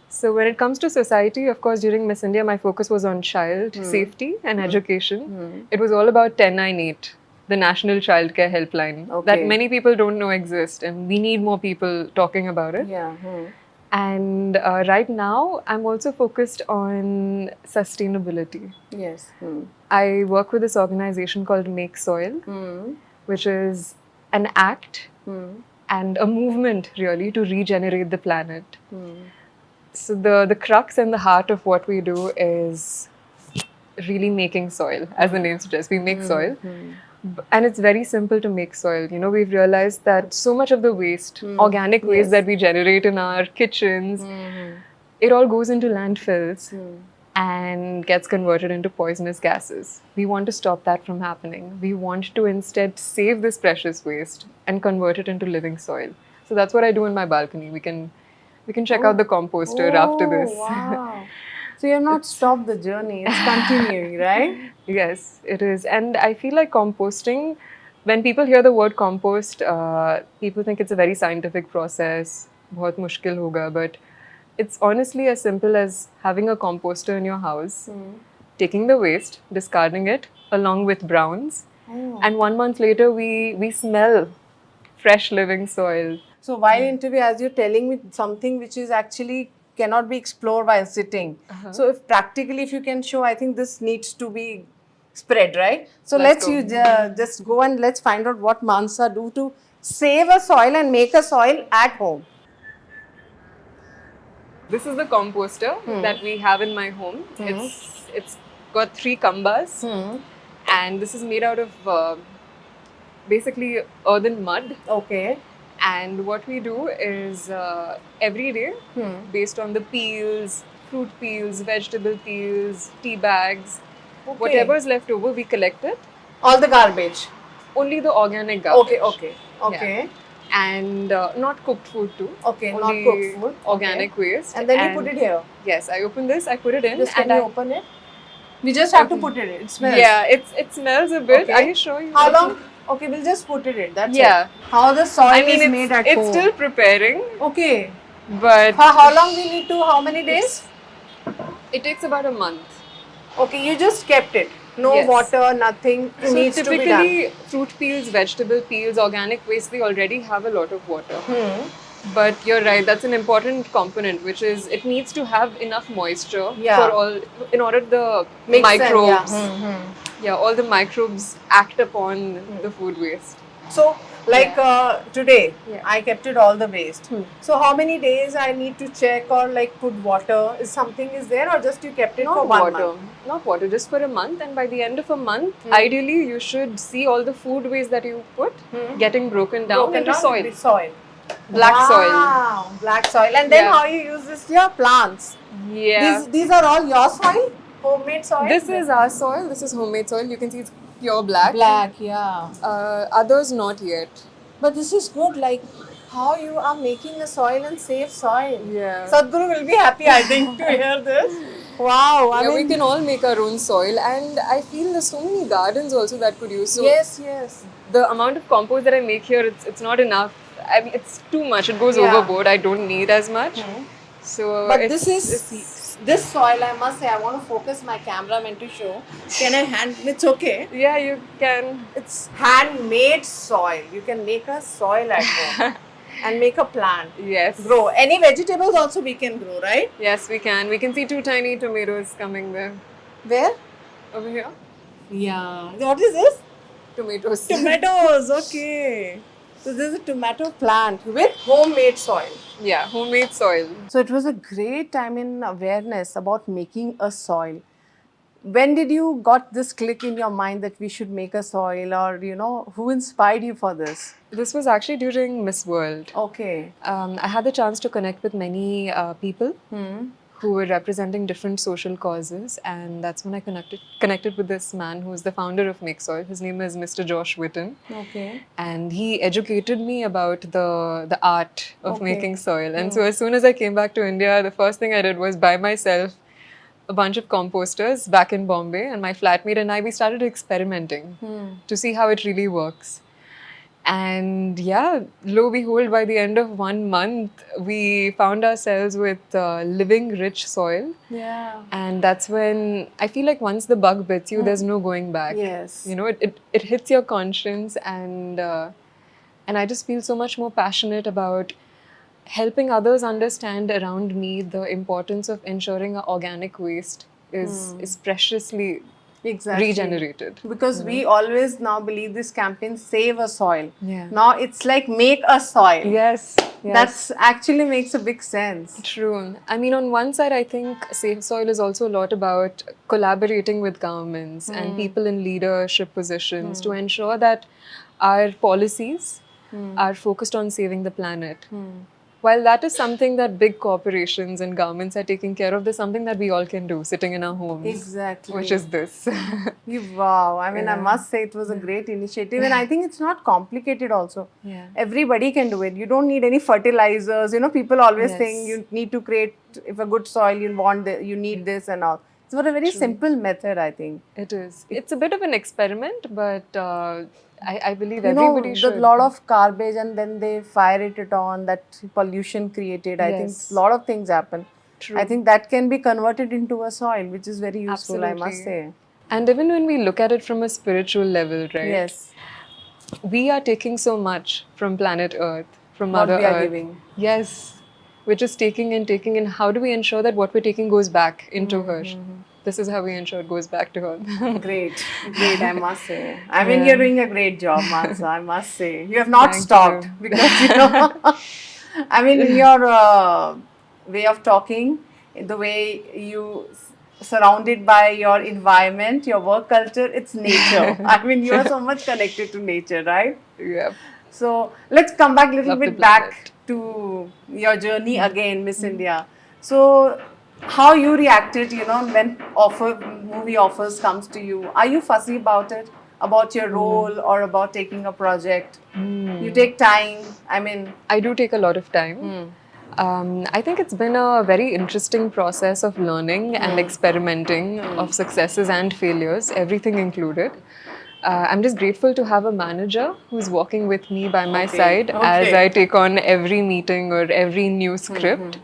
So when it comes to society, of course, during Miss India, my focus was on child safety and education. It was all about 1098, the National Child Care Helpline, that Okay. many people don't know exist, and we need more people talking about it. Yeah. And right now, I'm also focused on sustainability. Yes. I work with this organization called Make Soil, which is an act and a movement really to regenerate the planet. So the crux and the heart of what we do is really making soil, as the name suggests. We make soil. And it's very simple to make soil. You know, we've realized that so much of the waste, organic waste that we generate in our kitchens, it all goes into landfills and gets converted into poisonous gases. We want to stop that from happening. We want to instead save this precious waste and convert it into living soil. So that's what I do in my balcony. We can check out the composter after this. Wow. So you have not stopped the journey, it's continuing, right? Yes, it is. And I feel like composting, when people hear the word compost, people think it's a very scientific process, बहुत मुश्किल होगा, but it's honestly as simple as having a composter in your house, taking the waste, discarding it along with browns, and 1 month later we smell fresh living soil. So while interview, as you're telling me something which is actually cannot be explored while sitting. So if practically, if you can show, I think this needs to be spread, right? So let's go. you just go and let's find out what Mansa do to save a soil and make a soil at home. This is the composter that we have in my home. It's got 3 kambas, and this is made out of basically earthen mud. Okay. And what we do is every day, based on the peels, fruit peels, vegetable peels, tea bags, whatever is left over, we collect it. All the garbage. Only the organic garbage. Okay. And not cooked food too. Okay, not Only cooked food. organic waste. And then you put it here. Yes, I open this, I put it in. Just can and you open it? We just have to put it in. It smells. Yeah, it smells a bit. Okay. Are you sure? How long? Okay, we'll just put it in. That's Yeah. it. How the soil I mean, is made at it's home. still preparing, Okay. but How long we need to? How many days? it takes about a month. Okay, you just kept it. No Yes. water, nothing So needs to be done. typically, fruit peels, vegetable peels, organic waste, they already have a lot of water. But you're right, that's an important component, which is it needs to have enough moisture Yeah. for all, in order the Makes sense, microbes, yeah. all the microbes act upon the food waste. So, like today, Yeah. I kept it all the waste. So, how many days I need to check or like put water? Is something is there or just you kept it for Not 1 water, month? not water, just for a month. And by the end of a month, ideally, you should see all the food waste that you put getting broken down Broken into down soil. into soil. Black soil. Wow, black soil. And then Yeah. how you use this? Your plants. Yeah. These are all your soil, homemade soil. This is our soil. This is homemade soil. You can see it's pure black. black, yeah. Others not yet. But this is good. Like how you are making a soil and safe soil. Yeah. Sadhguru will be happy, I think, to hear this. Wow. I Yeah, we mean, can all make our own soil, and I feel there's so many gardens also that could use. So yes. the amount of compost that I make here, it's not enough. I mean, it's too much. It goes Yeah. overboard. I don't need as much. So, But it's- this is this soil. I must say, I want to focus my cameraman to show. Can I hand? It's okay. yeah, you can. It's handmade soil. You can make a soil at home and make a plant. Yes. Grow any vegetables also we can grow, right? Yes, we can. We can see 2 tiny tomatoes coming there. Where? Over here. Yeah. What is this? Tomatoes. Tomatoes. Okay. So this is a tomato plant with homemade soil. Yeah, homemade soil. So it was a great time in awareness about making a soil. When did you got this click in your mind that we should make a soil, or who inspired you for this? This was actually during Miss World. Okay. I had the chance to connect with many people who were representing different social causes, and that's when I connected with this man who is the founder of Make Soil. His name is Mr. Josh Witten, Okay. and he educated me about the art of Okay. making soil. And so as soon as I came back to India, the first thing I did was buy myself a bunch of composters back in Bombay, and my flatmate and I, we started experimenting to see how it really works. And yeah, lo and behold, by the end of 1 month, we found ourselves with living, rich soil. Yeah. And that's when I feel like once the bug bits you, there's no going back. Yes. It hits your conscience, and I just feel so much more passionate about helping others understand around me the importance of ensuring our organic waste is preciously Exactly. regenerated. Because we always now believe this campaign, save a soil. Yeah. Now it's like make a soil. Yes, yes. That's actually makes a big sense. True. I mean, on one side, I think Safe Soil is also a lot about collaborating with governments and people in leadership positions to ensure that our policies are focused on saving the planet. While that is something that big corporations and governments are taking care of, there's something that we all can do sitting in our homes. Exactly. Which is this. Wow. I mean, I must say it was a great initiative, and I think it's not complicated also. Yeah. Everybody can do it. You don't need any fertilizers. You know, people always Yes. think you need to create, if a good soil, you need this and all. It's a very simple method, I think. It is. It's a bit of an experiment, but I believe You know, everybody should. the lot of garbage and then they fire it on, that pollution created. I think Yes. a lot of things happen. True. I think that can be converted into a soil, which is very useful, I must Absolutely. say. And even when we look at it from a spiritual level, right? Yes. We are taking so much from planet Earth, from What Mother we are Earth. giving. Yes. We're just taking and how do we ensure that what we're taking goes back into her? This is how we ensure it goes back to her. Great, I must say. I mean, Yeah. you're doing a great job, Mansa, I must say. You have not Thank stopped you. because, you know, I mean, in your way of talking, in the way you surrounded by your environment, your work culture, it's nature. I mean, you are so much connected to nature, right? Yep. So let's come back a little Love the bit back planet. to your journey again, Miss India. So how you reacted, you know, when movie offers comes to you? Are you fussy about it, about your role or about taking a project? You take time. I mean, I do take a lot of time. I think it's been a very interesting process of learning and experimenting, of successes and failures, everything included. I'm just grateful to have a manager who's walking with me by my Okay, side as okay. I take on every meeting or every new script.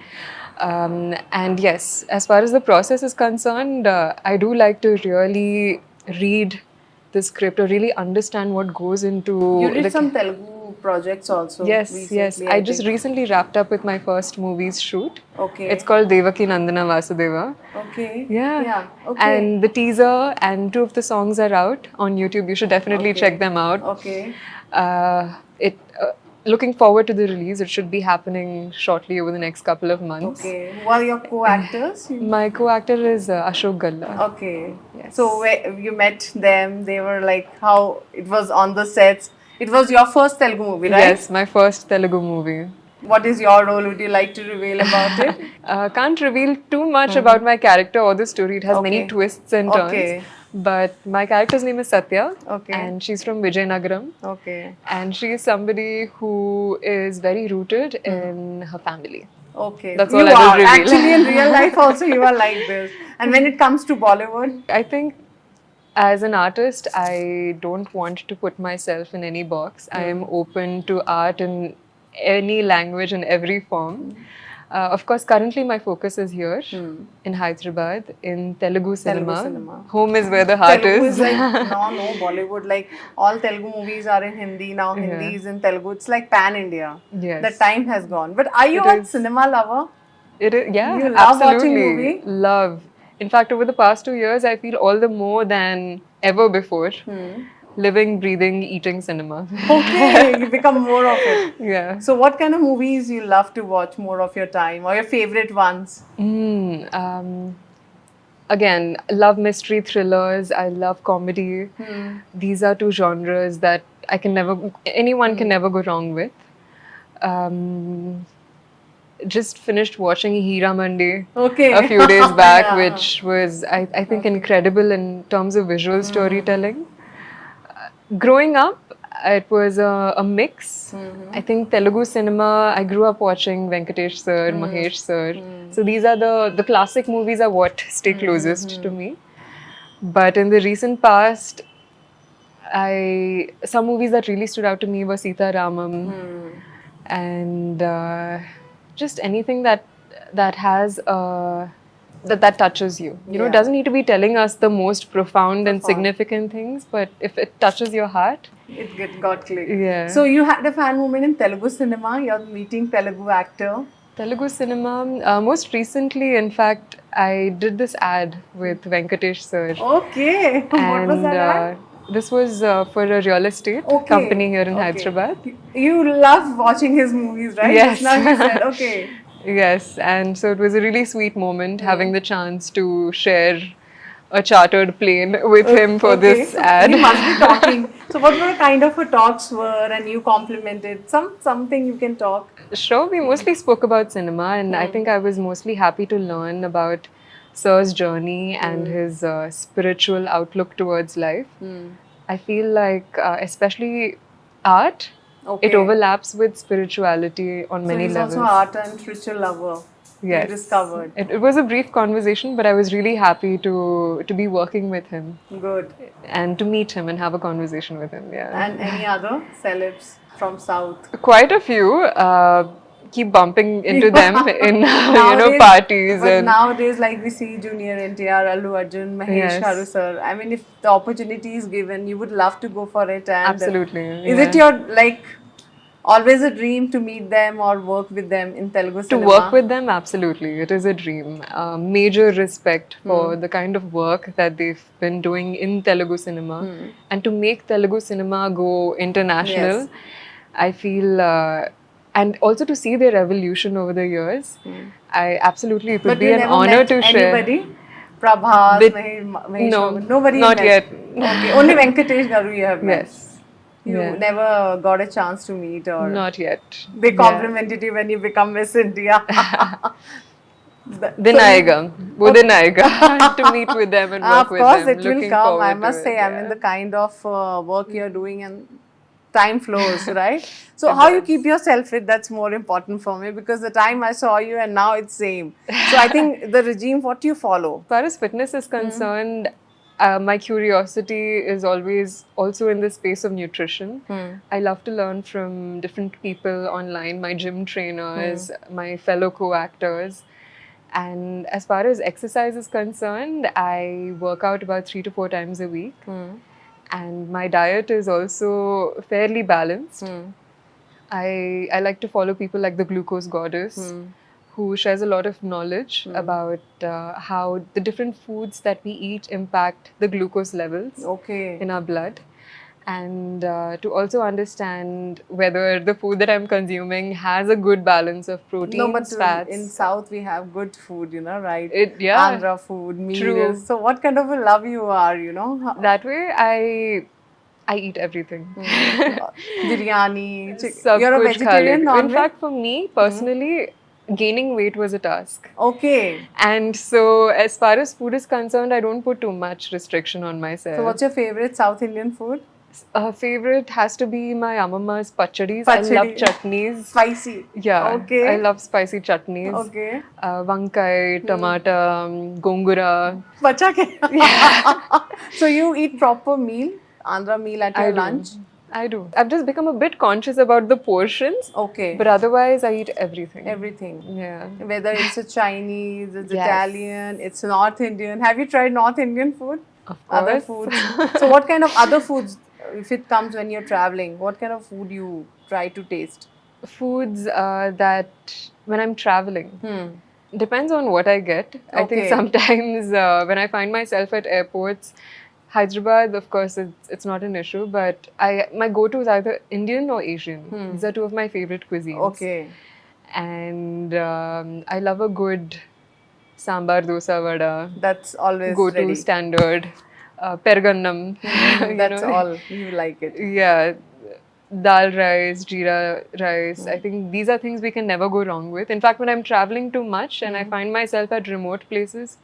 And yes, as far as the process is concerned, I do like to really read the script or really understand what goes into you did the some Telugu projects also Yes, recently. yes. I just think. recently wrapped up with my first movie's shoot. Okay. It's called Devaki Nandana Vasudeva. Okay. Yeah. Yeah. Okay. And the teaser and 2 of the songs are out on YouTube. You should definitely Okay. check them out. Okay. Looking forward to the release. It should be happening shortly over the next couple of months. Okay. Who are your co-actors? My co-actor is Ashok Galla. Okay. Yes. So where you met them, they were like how it was on the sets. It was your first Telugu movie, right? Yes, my first Telugu movie. What is your role? Would you like to reveal about it? Can't reveal too much about my character or the story. It has many Okay. twists and turns. Okay. But my character's name is Satya. Okay. And she's from Vijayanagaram. Okay. And she is somebody who is very rooted in her family. Okay. That's you all I will are. reveal. Actually, in real life also you are like this. And when it comes to Bollywood, I think as an artist, I don't want to put myself in any box. I am open to art in any language and every form. Of course, currently my focus is here in Hyderabad in Telugu cinema. cinema. Home is where the heart Telugu is. is like no Bollywood. Like all Telugu movies are in Hindi now. Hindi is in Telugu. It's like pan India. Yes. The time has gone. But are you It a is. cinema lover? It is, yeah, You love watching absolutely. movie? Love. In fact, over the past 2 years, I feel all the more than ever before living, breathing, eating cinema. Okay, you become more of it. Yeah. So, what kind of movies you love to watch more of your time, or your favorite ones? Again, love mystery thrillers. I love comedy. These are 2 genres that anyone can never go wrong with. Just finished watching Hira Mandi Okay. a few days back, Yeah. which was, I think, incredible in terms of visual storytelling. Growing up, it was a mix. I think Telugu cinema, I grew up watching Venkatesh sir, Mahesh sir. So these are the classic movies are what stay closest to me. But in the recent past, some movies that really stood out to me were Sita Ramam and just anything that has that touches you. You know, it Yeah. doesn't need to be telling us the most profound and significant things, but if it touches your heart, It got clicked. Yeah. So, you had a fan moment in Telugu cinema. You're meeting Telugu actor. Telugu cinema. Most recently, in fact, I did this ad with Venkatesh sir. Okay. What was And that ad? this was for a real estate Okay. company here in Okay. Hyderabad. You love watching his movies, right? Yes. Just now you said, okay. Yes, and so it was a really sweet moment Hmm. having the chance to share a chartered plane with him for Okay, this so ad. you must be talking. So what were the kind of talks were, and you complimented something you can talk. Sure, we mostly spoke about cinema, and I think I was mostly happy to learn about Sir's journey and his spiritual outlook towards life. I feel like, especially art, Okay. it overlaps with spirituality on So many he's levels. also art and spiritual lover. Yes. You discovered. It was a brief conversation, but I was really happy to be working with him Good. and to meet him and have a conversation with him. Yeah. And any other celebs from South? Quite a few. Keep bumping into them in Nowadays- parties But and nowadays, like we see Junior NTR, Allu Arjun, Mahesh Yes. Charu sir. I mean, if the opportunity is given, you would love to go for it. And Absolutely, Is it yeah. your like always a dream to meet them or work with them in Telugu to cinema? work with them, absolutely, it is a dream. Major respect for the kind of work that they've been doing in Telugu cinema, and to make Telugu cinema go international. Yes. I feel, and also to see their evolution over the years. I absolutely, it would But be you an never honor met to share. anybody? Prabhas, With- Mahesh No, Babu, nobody you not met. yet. Okay, only Venkatesh Garu you have met. Yes, You Yeah. never got a chance to meet, or not yet. they Yeah. complimented you when you become Miss India. Dinaiga, Budinaiga, to meet with them and work Of with course, them. it will Looking come. I forward to must it, say, I mean, yeah. the kind of work you're doing and time flows, right? So, how you does. keep yourself fit, that's more important for me, because the time I saw you and now it's same. So, I think the regime, what do you follow? As far as fitness is concerned, my curiosity is always also in the space of nutrition. I love to learn from different people online, my gym trainers, my fellow co-actors. And as far as exercise is concerned, I work out about 3 to 4 times a week. And my diet is also fairly balanced. I like to follow people like the Glucose Goddess, who shares a lot of knowledge about how the different foods that we eat impact the glucose levels Okay. in our blood, and to also understand whether the food that I'm consuming has a good balance of proteins, No, but fats. in South we have good food, right? Yeah. Andhra food, True. meals. So, what kind of a love you are, How- That way, I eat everything. biryani. Sab You're a kuch kha vegetarian, leti. In non-veg? fact, for me personally, gaining weight was a task. Okay. And so, as far as food is concerned, I don't put too much restriction on myself. So, what's your favorite South Indian food? Favorite has to be my amama's pachadis. I love Pachadi. chutneys. Spicy. Yeah, Okay. I love spicy chutneys. Okay. Vankai, tomato, gongura. Bacha ke? So, you eat proper meal, Andhra meal at your lunch? I do. I've just become a bit conscious about the portions. Okay. But otherwise, I eat everything. Everything. Yeah. Whether it's a Chinese, it's Yes. Italian, it's North Indian. Have you tried North Indian food? Of Other course. foods. So, what kind of other foods, if it comes when you're traveling, what kind of food you try to taste? Foods that when I'm traveling. Depends on what I get. I think Okay. sometimes when I find myself at airports, Hyderabad, of course, it's not an issue, but my go-to is either Indian or Asian. These are two of my favorite cuisines. Okay. And I love a good sambar dosa vada, That's always go-to ready. standard, pergannam. That's all. You like it. Yeah, dal rice, jeera rice. I think these are things we can never go wrong with. In fact, when I'm traveling too much and I find myself at remote places,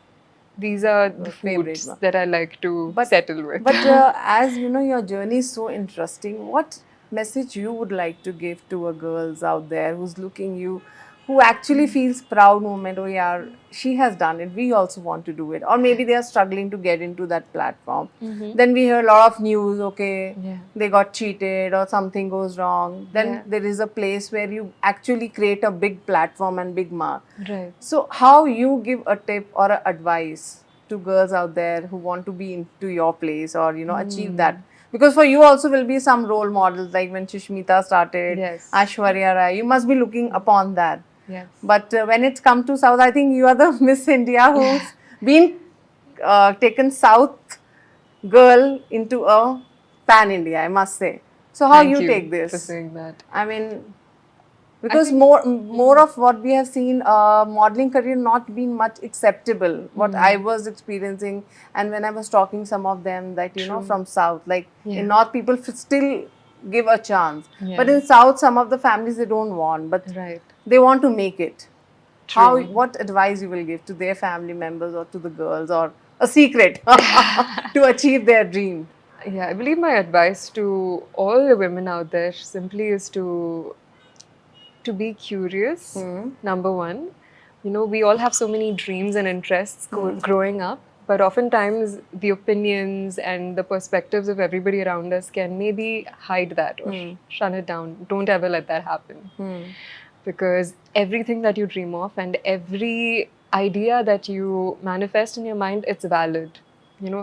these are the favorite foods one. that I like to settle with. But as your journey is so interesting, what message you would like to give to a girls out there who's looking you, who actually feels proud moment, oh yeah, she has done it, we also want to do it. Or maybe they are struggling to get into that platform. Then we hear a lot of news, okay, Yeah. they got cheated or something goes wrong. Then Yeah. there is a place where you actually create a big platform and big mark. Right. So, how you give a tip or a advice to girls out there who want to be into your place or achieve that? Because for you also will be some role models, like when Sushmita started, Yes. Aishwarya Rai. You must be looking upon that. Yes. But when it's come to South, I think you are the Miss India who's been taken South girl into a pan India, I must say. So how Thank you you take for this? saying that. I mean, because think- more of what we have seen, modeling career not been much acceptable. What I was experiencing, and when I was talking some of them that True. from South, like Yeah. in North, people still give a chance, but Yeah. in South, some of the families they don't want, but Right. they want to make it. How? True. What advice you will give to their family members or to the girls, or a secret to achieve their dream? Yeah, I believe my advice to all the women out there simply is to be curious. Number one, we all have so many dreams and interests growing up, but oftentimes the opinions and the perspectives of everybody around us can maybe hide that or shut it down. Don't ever let that happen. Because everything that you dream of and every idea that you manifest in your mind, it's valid.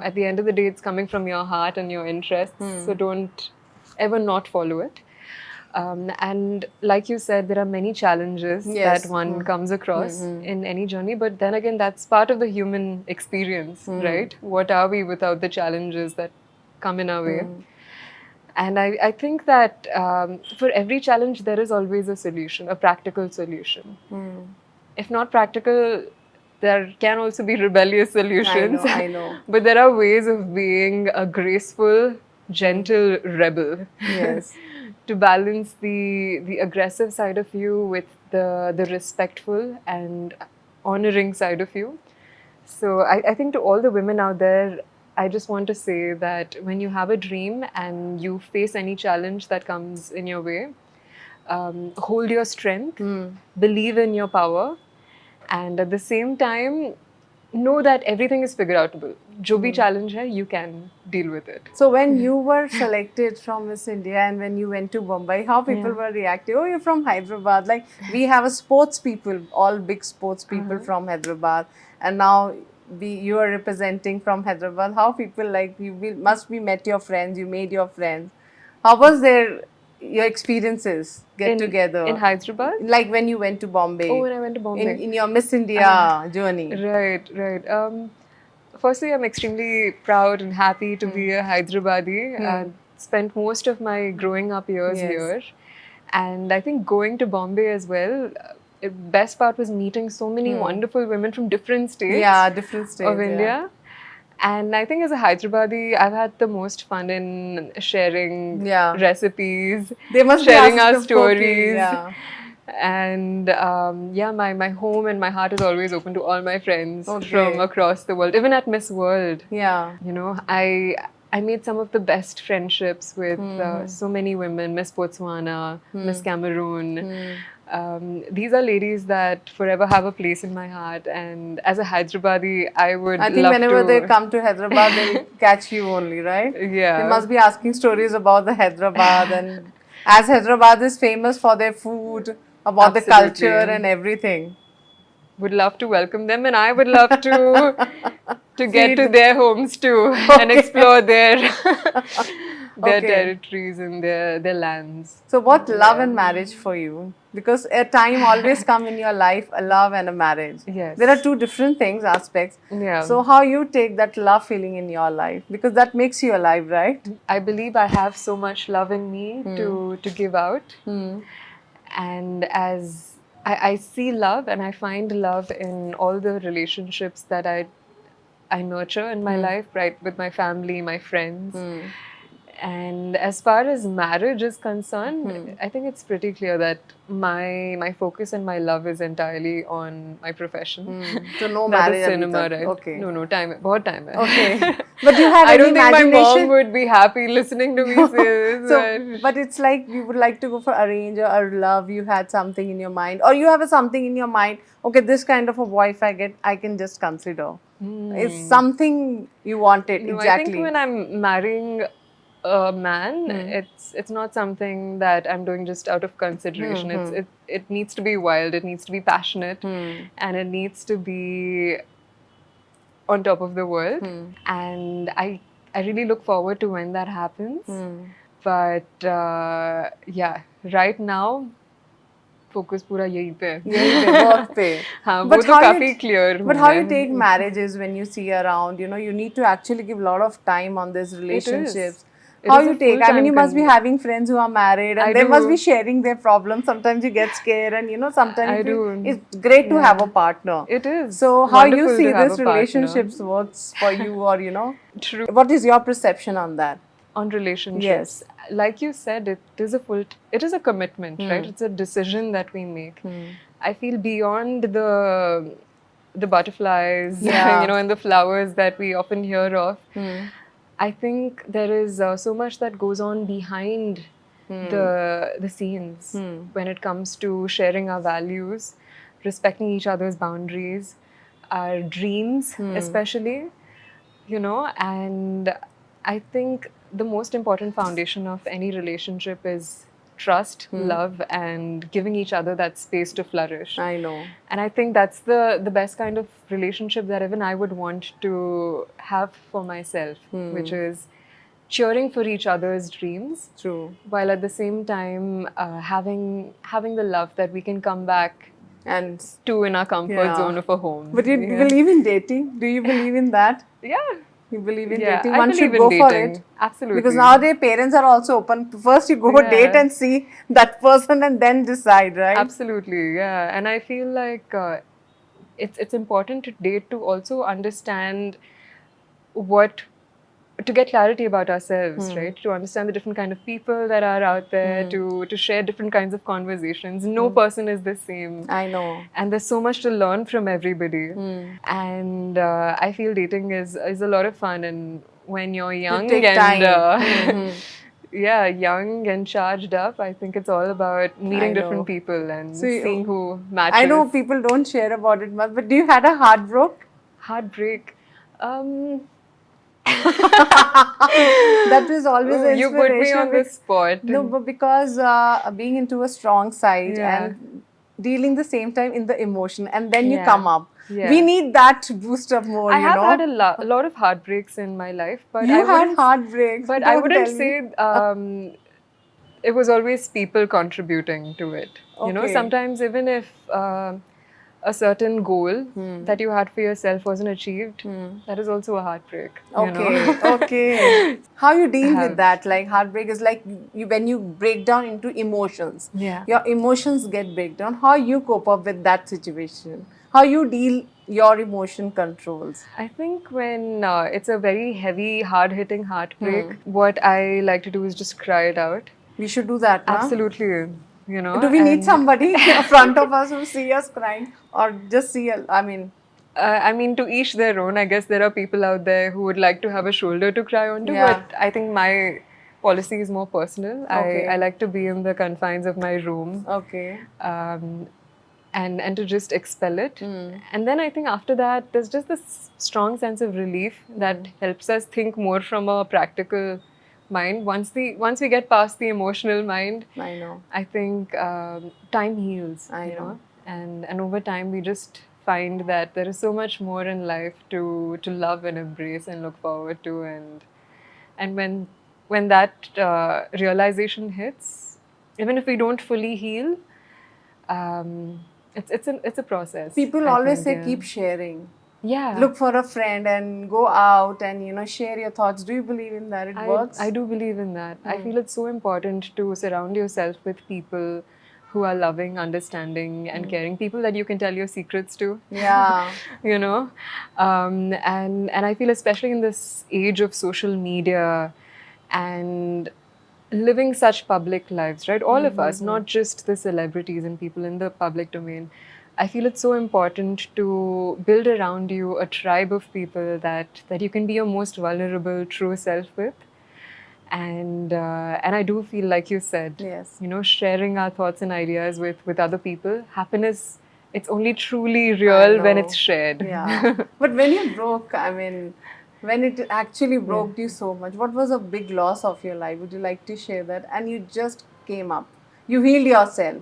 At the end of the day, it's coming from your heart and your interests. So don't ever not follow it. And like you said, there are many challenges Yes. that one comes across in any journey. But then again, that's part of the human experience, right? What are we without the challenges that come in our way? And I think that for every challenge, there is always a solution, a practical solution. If not practical, there can also be rebellious solutions. I know. But there are ways of being a graceful, gentle rebel. Yes. To balance the aggressive side of you with the respectful and honoring side of you. So I think to all the women out there, I just want to say that when you have a dream and you face any challenge that comes in your way, hold your strength, believe in your power, and at the same time, know that everything is figure outable. जो भी challenge है, you can deal with it. So when you were selected from Miss India and when you went to Mumbai, how people were reacting? Oh, you're from Hyderabad. Like we have a sports people, all big sports people from Hyderabad, and now you are representing from Hyderabad. How people like you must be met your friends, you made your friends. How was your experiences get together in Hyderabad? Like when you went to Bombay? Oh, when I went to Bombay. In your Miss India journey. Right. Firstly, I'm extremely proud and happy to be a Hyderabadi. I spent most of my growing up years here. And I think going to Bombay as well, the best part was meeting so many wonderful women from different states Different states of India. And I think as a Hyderabadi, I've had the most fun in sharing recipes, They must sharing be our asking for cooking, stories. And my home and my heart is always open to all my friends from across the world, even at Miss World. Yeah. I made some of the best friendships with so many women, Miss Botswana, Miss Cameroon. These are ladies that forever have a place in my heart, and as a Hyderabadi, I think whenever they come to Hyderabad, they'll catch you only, right? Yeah. They must be asking stories about the Hyderabad, and as Hyderabad is famous for their food, about the culture and everything. Would love to welcome them, and I would love to get to their homes too and explore their territories and their lands. So what love and marriage for you? Because a time always come in your life, a love and a marriage. Yes. There are two different things, aspects. Yeah. So how you take that love feeling in your life? Because that makes you alive, right? I believe I have so much love in me to give out. And as I see love and I find love in all the relationships that I nurture in my life, right, with my family, my friends. And as far as marriage is concerned, I think it's pretty clear that my focus and my love is entirely on my profession. So no That marriage. is cinema, abhi tak. right? Okay. No, time. Bahut time hai. Okay. But you have I any don't think my imagination? mom would be happy listening to me say this. So, but it's like you would like to go for arrange or love. You had something in your mind, or you have something in your mind. Okay, this kind of a wife I get, I can just consider. It's something you wanted exactly. I think when I'm marrying a man, it's not something that I'm doing just out of consideration. It needs to be wild. It needs to be passionate, and it needs to be on top of the world. And I really look forward to when that happens. But right now, focus पूरा यहीं पे है. यही पे, work पे. हाँ, But वो तो how you- काफी clear But हूँ how you मैं. take marriages when you see around, you know, you need to actually give a lot of time on these relationships. It How is you a take? I mean, full-time you must be commitment. having friends who are married, and I they must be do. sharing their problems. Sometimes you get scared, and you know, sometimes I you feel do. it's great to have a Yeah. partner. It is So, how you wonderful see to have this a partner. relationships works for you, or you know, True. what is your perception on that? On relationships, Yes. like you said, it is it is a commitment, Hmm. right? It's a decision that we make. I feel beyond the butterflies, Yeah. you know, and the flowers that we often hear of. Hmm. I think there is so much that goes on behind the scenes when it comes to sharing our values, respecting each other's boundaries, our dreams, especially, you know. And I think the most important foundation of any relationship is trust, love, and giving each other that space to flourish. I know. And I think that's the best kind of relationship that even I would want to have for myself, which is cheering for each other's dreams, True. while at the same time having the love that we can come back And to in our comfort Yeah. zone of a home. but you Yeah. believe in dating? Do you believe in that? Yeah. You believe in Yeah, dating? I One believe should in go for dating. it. Absolutely. Because nowadays parents are also open. First you go Yeah. date and see that person and then decide, right? Absolutely, yeah. And I feel like it's important to date to also understand what to get clarity about ourselves, right? To understand the different kind of people that are out there, to share different kinds of conversations. No person is the same. I know. And there's so much to learn from everybody. And I feel dating is a lot of fun. And when you're young take and time. yeah, young and charged up, I think it's all about meeting I know. different people and So you- seeing who matches. I know people don't share about it much, but do you had a heartbreak? Heartbreak. That was always Ooh, an you put me inspiration. on the spot. No, but because being into a strong side Yeah. and dealing the same time in the emotion, and then you Yeah. come up. Yeah. We need that to boost up more. I you have know? had a lot of heartbreaks in my life, but You I had wouldn't. heartbreaks. But I Don't wouldn't tell say me. it was always people contributing to it. You know, Okay. sometimes even if a certain goal that you had for yourself wasn't achieved, that is also a heartbreak. You know? Okay, okay. How you deal with Have- that? Like heartbreak is like you when you break down into emotions. Yeah. Your emotions get break down. How you cope up with that situation? How you deal your emotion controls? I think when it's a very heavy, hard-hitting heartbreak, what I like to do is just cry it out. We should do that, na? Absolutely, you know. Do we need and- somebody in front of us who see us crying, or just see? I mean, I mean, to each their own. I guess there are people out there who would like to have a shoulder to cry onto, Yeah. but I think my policy is more personal. Okay. I like to be in the confines of my room okay. and to just expel it. And then I think after that, there's just this strong sense of relief that helps us think more from a practical mind. Once we get past the emotional mind, I know. I think time heals. I you know. and over time we just find that there is so much more in life to love and embrace and look forward to, and when that realization hits, even if we don't fully heal, it's a process. People I always think, say keep sharing. yeah. Look for a friend and go out and share your thoughts. Do you believe in that? It works. I do believe in that. I feel it's so important to surround yourself with people who are loving, understanding, and caring. People that you can tell your secrets to. Yeah. You know, and I feel especially in this age of social media and living such public lives, right? All of us, not just the celebrities and people in the public domain. I feel it's so important to build around you a tribe of people that you can be your most vulnerable, true self with. And I do feel, like you said, Yes. sharing our thoughts and ideas with other people. Happiness, it's only truly real when know. it's shared. Yeah. But when you broke, I mean, when it actually broke you so much, what was a big loss of your life? Would you like to share that? And you just came up. You healed yourself.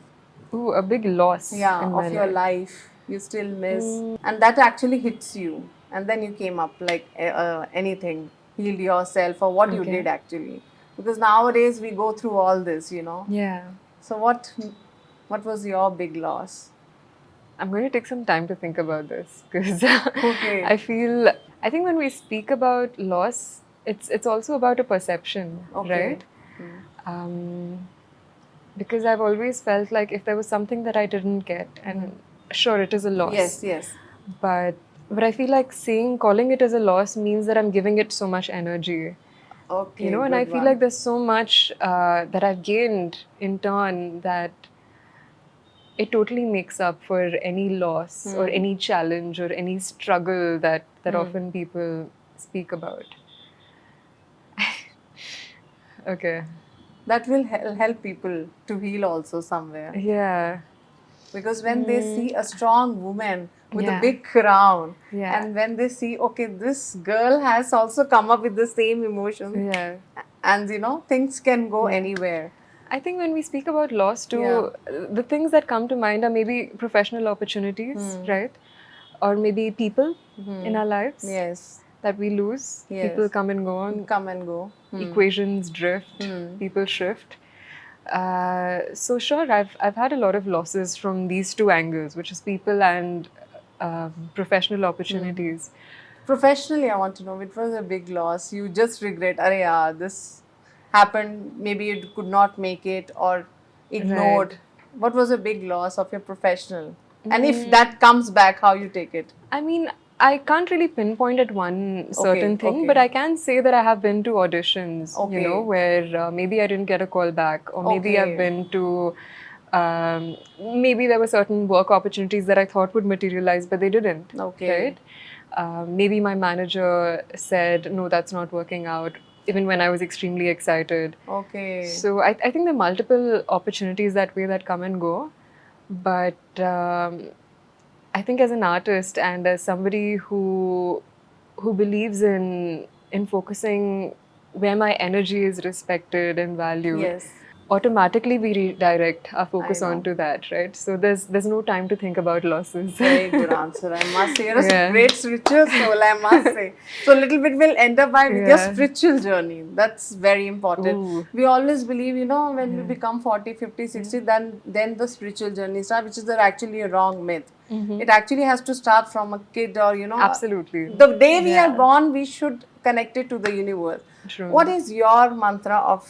Ooh, a big loss. Yeah, in my of your life. You still miss. And that actually hits you. And then you came up like anything. Healed yourself or what you Okay. did actually. Because nowadays we go through all this, Yeah. So what What was your big loss? I'm going to take some time to think about this because Okay. I think when we speak about loss, it's also about a perception, Okay. right? Um, because I've always felt like if there was something that I didn't get, and sure, it is a loss. Yes, yes. But I feel like calling it as a loss means that I'm giving it so much energy. Okay, And I good feel one. like there's so much that I've gained in turn that it totally makes up for any loss or any challenge or any struggle that often people speak about. Okay. That will help people to heal also somewhere. Yeah. Because when they see a strong woman with a Yeah. big crown, Yeah. and when they see, okay, this girl has also come up with the same emotions, Yeah. and things can go anywhere. I think when we speak about loss too, Yeah. the things that come to mind are maybe professional opportunities, right? Or maybe people in our lives Yes. that we lose. Yes. People come and go on, Come and go. equations drift, people shift. So sure, I've had a lot of losses from these two angles, which is people and professional opportunities. Professionally, I want to know, it was a big loss. You just regret, Arey yaar, this happened. Maybe you could not make it or ignored. Right. What was a big loss of your professional? And if that comes back, how you take it? I mean, I can't really pinpoint at one certain thing, okay. but I can say that I have been to auditions, Okay. where maybe I didn't get a call back, or maybe Okay. I've been to, maybe there were certain work opportunities that I thought would materialize, but they didn't. Okay. Right? Maybe my manager said, no, that's not working out, even when I was extremely excited. Okay. So I think there are multiple opportunities that way that come and go. But I think as an artist and as somebody who believes in focusing where my energy is respected and valued, Yes. automatically we redirect our focus I know. onto that, right? So there's no time to think about losses. Very good answer, I must say. You're a Yeah. great spiritual soul, I must say. So, little bit we'll end up by with your Yeah. spiritual journey. That's very important. Ooh. We always believe, when we become 40, 50, 60, then the spiritual journey starts, which is actually a wrong myth. It actually has to start from a kid or, Absolutely. the day we are Yeah. born, we should connect it to the universe. True. What is your mantra of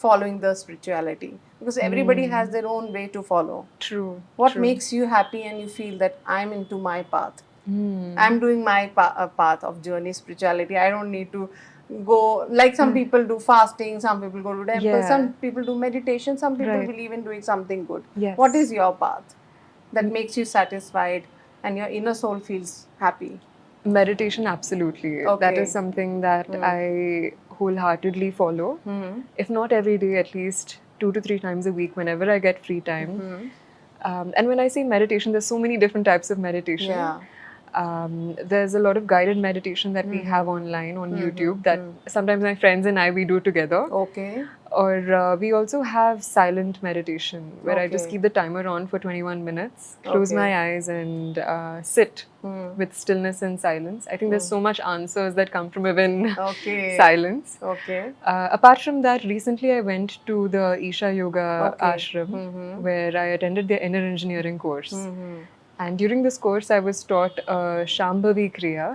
following the spirituality? Because everybody has their own way to follow. True. What True. makes you happy and you feel that I'm into my path? I'm doing my path of journey spirituality. I don't need to go like some people do fasting, some people go to temple, Yeah. some people do meditation, some people Right. believe in doing something good. Yes. What is your path that makes you satisfied and your inner soul feels happy? Meditation, absolutely. That Okay. is something that I wholeheartedly follow. If not every day, at least 2 to 3 times a week, whenever I get free time. And when I say meditation, there's so many different types of meditation. Yeah. There's a lot of guided meditation that we have online on YouTube that sometimes my friends and I we do together. Okay. Or we also have silent meditation where I just Okay. keep the timer on for 21 minutes, close Okay. my eyes and sit with stillness and silence. I think there's so much answers that come from within Okay. silence. Okay. Apart from that, recently I went to the Isha Yoga Okay. ashram where I attended their inner engineering course. And during this course, I was taught Shambhavi Kriya.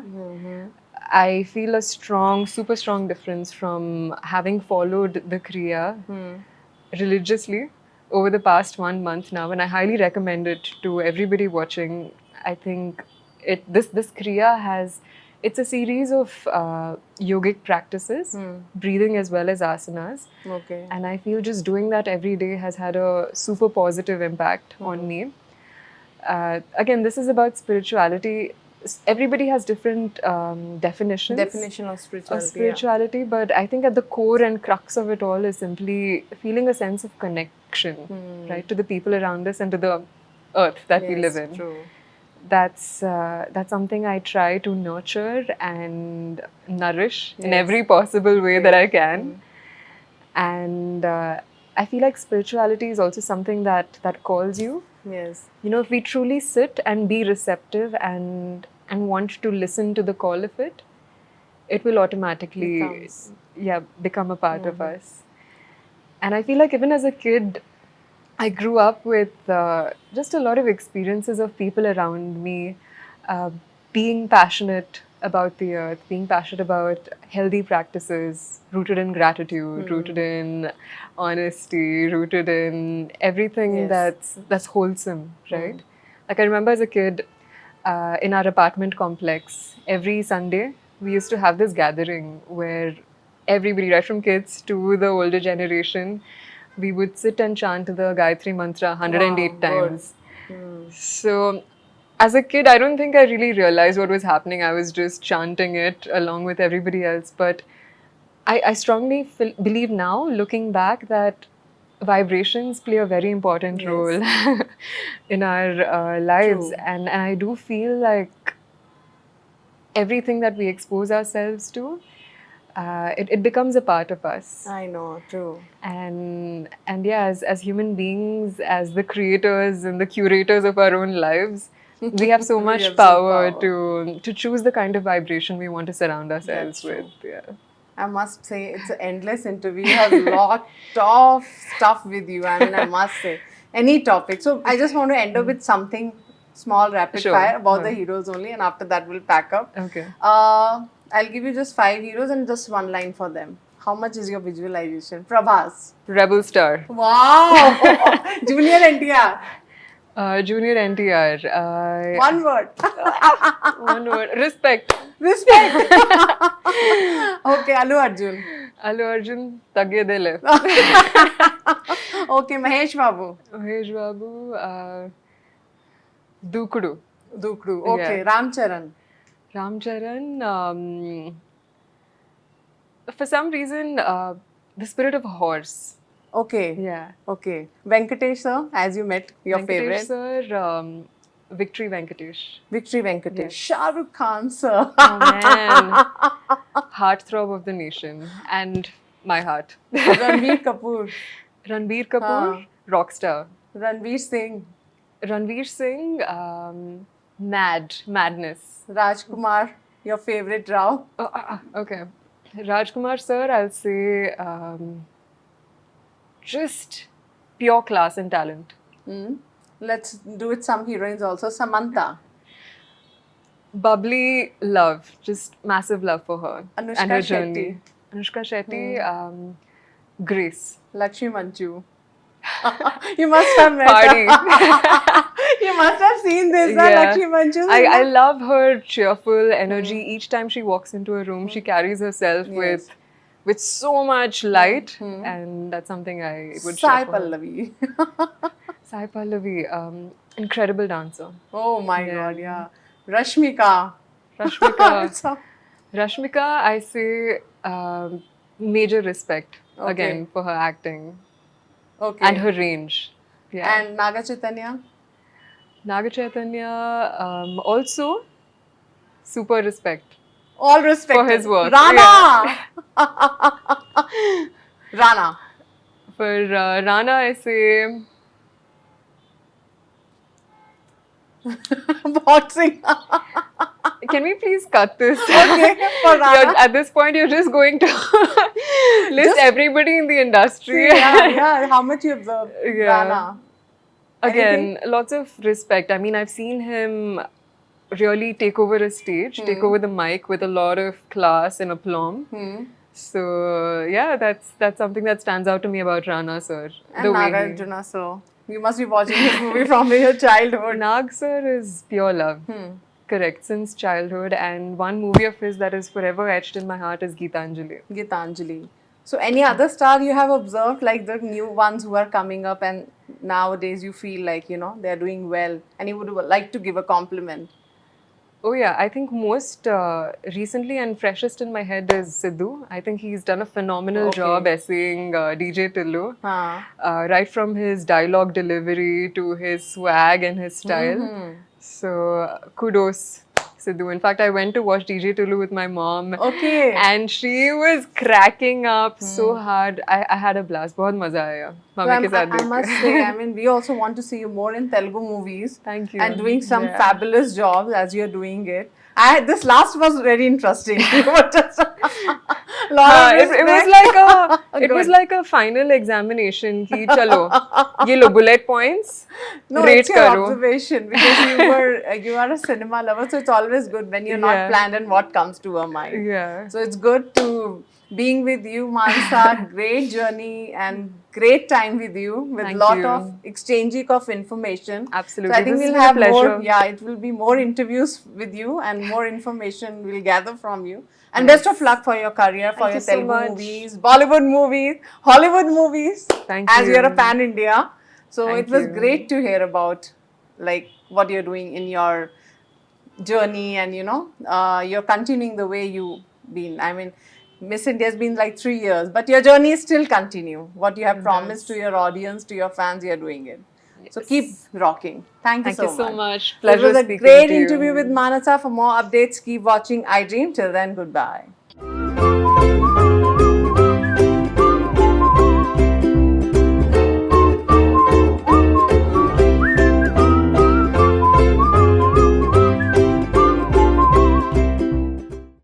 I feel a super strong difference from having followed the Kriya religiously over the past 1 month now, and I highly recommend it to everybody watching. I think this Kriya it's a series of yogic practices, breathing as well as asanas. Okay. And I feel just doing that every day has had a super positive impact on me. Again, this is about spirituality. Everybody has different definitions Definition of of spirituality. spirituality, but I think at the core and crux of it all is simply feeling a sense of connection, right, to the people around us and to the earth that we live in. True. That's something I try to nurture and nourish in Yes. every possible way that I can. And I feel like spirituality is also something that calls you. Yes. If we truly sit and be receptive and want to listen to the call of it, it will automatically Becomes. become a part of us. And I feel like even as a kid, I grew up with just a lot of experiences of people around me being passionate about the earth, being passionate about healthy practices rooted in gratitude, rooted in honesty, rooted in everything Yes. that's wholesome, right? Like I remember as a kid in our apartment complex, every Sunday we used to have this gathering where everybody, right from kids to the older generation, we would sit and chant the Gayatri Mantra 108 Wow, good. times. So, as a kid, I don't think I really realized what was happening. I was just chanting it along with everybody else. But I strongly believe now, looking back, that vibrations play a very important Yes. role in our lives. True. And I do feel like everything that we expose ourselves to, it becomes a part of us. I know, true. And yeah, as human beings, as the creators and the curators of our own lives, we have so We much have some power power. to choose the kind of vibration we want to surround ourselves That's true. with. Yeah. I must say it's an endless interview. You have a lot of stuff with you. I mean, I must say any topic. So I just want to end up with something small, rapid Sure. fire about the heroes only, and after that we'll pack up. Okay. I'll give you just 5 heroes and just one line for them. How much is your visualization? Prabhas. Rebel Star. Wow. Junior NTR. Junior NTR. One word. One word. Respect. Respect. Okay, Allu Arjun. Allu Arjun. Tagye dile. Okay, Mahesh Babu. Mahesh Babu. Dukudu. Dukru. Okay, Yeah. Ramcharan. Ramcharan, for some reason, the spirit of a horse. Okay. Yeah. Okay. Venkatesh sir, as you met, your Venkatesh favorite. sir, Victory Venkatesh. Victory Venkatesh. Shah Rukh Khan sir. Oh man. Heartthrob of the nation. And my heart. Ranveer Kapoor. Ranbir Kapoor, rockstar. Ranveer Singh. Ranveer Singh, madness. Rajkumar, your favorite Rao. Okay. Rajkumar sir, I'll say just pure class and talent. Let's do it some heroines also. Samantha. Bubbly love, just massive love for her Anushka and her Shetty. journey. Anushka Shetty, Grace. Lakshmi Manchu. You must have met Party. her. You must have seen this, Yeah. Lakshmi Manchu. I love her cheerful energy. Each time she walks into a room, she carries herself Yes. with so much light, and that's something I would Sai share for her. Pallavi. Sai Pallavi, incredible dancer. Oh my god, yeah. Rashmika. Rashmika, So- Rashmika, I say major respect Okay. again for her acting okay. and her range. Yeah. And Naga Chaitanya. Naga Chaitanya, also super respect. All respect. For his work, Rana. Rana. For Rana, I say Boxing. can we please cut this? Okay, for Rana. At this point, you're just going to list Just- everybody in the industry. yeah. How much you observe? Yeah. Rana. Again, lots of respect. I mean, I've seen him really take over a stage, take over the mic with a lot of class and aplomb. So yeah, that's something that stands out to me about Rana sir. And Nagarjuna, so you must be watching this movie from your childhood. Nag sir is pure love. Correct, since childhood, and one movie of his that is forever etched in my heart is Geetanjali. Gitanjali. So any other star you have observed, like the new ones who are coming up and nowadays you feel like, they're doing well and you would like to give a compliment? Oh yeah, I think most recently and freshest in my head is Sidhu. I think he's done a phenomenal Okay. job essaying DJ Tillu. Huh. Right from his dialogue delivery to his swag and his style. So kudos, Sidhu. In fact, I went to watch DJ Tulu with my mom. Okay. And she was cracking up so hard. I had a blast. बहुत मजा आया. So mummy के साथ I देख must के. say, I mean, we also want to see you more in Telugu movies. Thank you. And doing some Yeah. fabulous jobs as you're doing it. This last was very interesting. You were just it was like Good. like a final examination ki chalo ye lo bullet points No, rate it's your karo. observation because you are a cinema lover, so it's always good when you're not Yeah. planned and what comes to our mind. Yeah. So it's good to being with you, Mansa. Great journey and great time with you, with Thank lot you. of exchanging of information. Absolutely. So I think This has we'll been a have more. pleasure. Yeah, it will be more interviews with you and more information we'll gather from you. And best of luck for your career, for Thank your you so Telugu much. movies, Bollywood movies, Hollywood movies. Thank as you're a you. pan India. So Thank it was you. great to hear about like what you're doing in your journey, and you're continuing the way you've been. I mean, Miss India has been like 3 years, but your journey is still continue. What you have promised to your audience, to your fans, you're doing it. So keep rocking. Thank you Thank so you so much. much. So it Pleasure was a speaking great to you. interview with Manasa. For more updates, keep watching iDream. Till then, goodbye.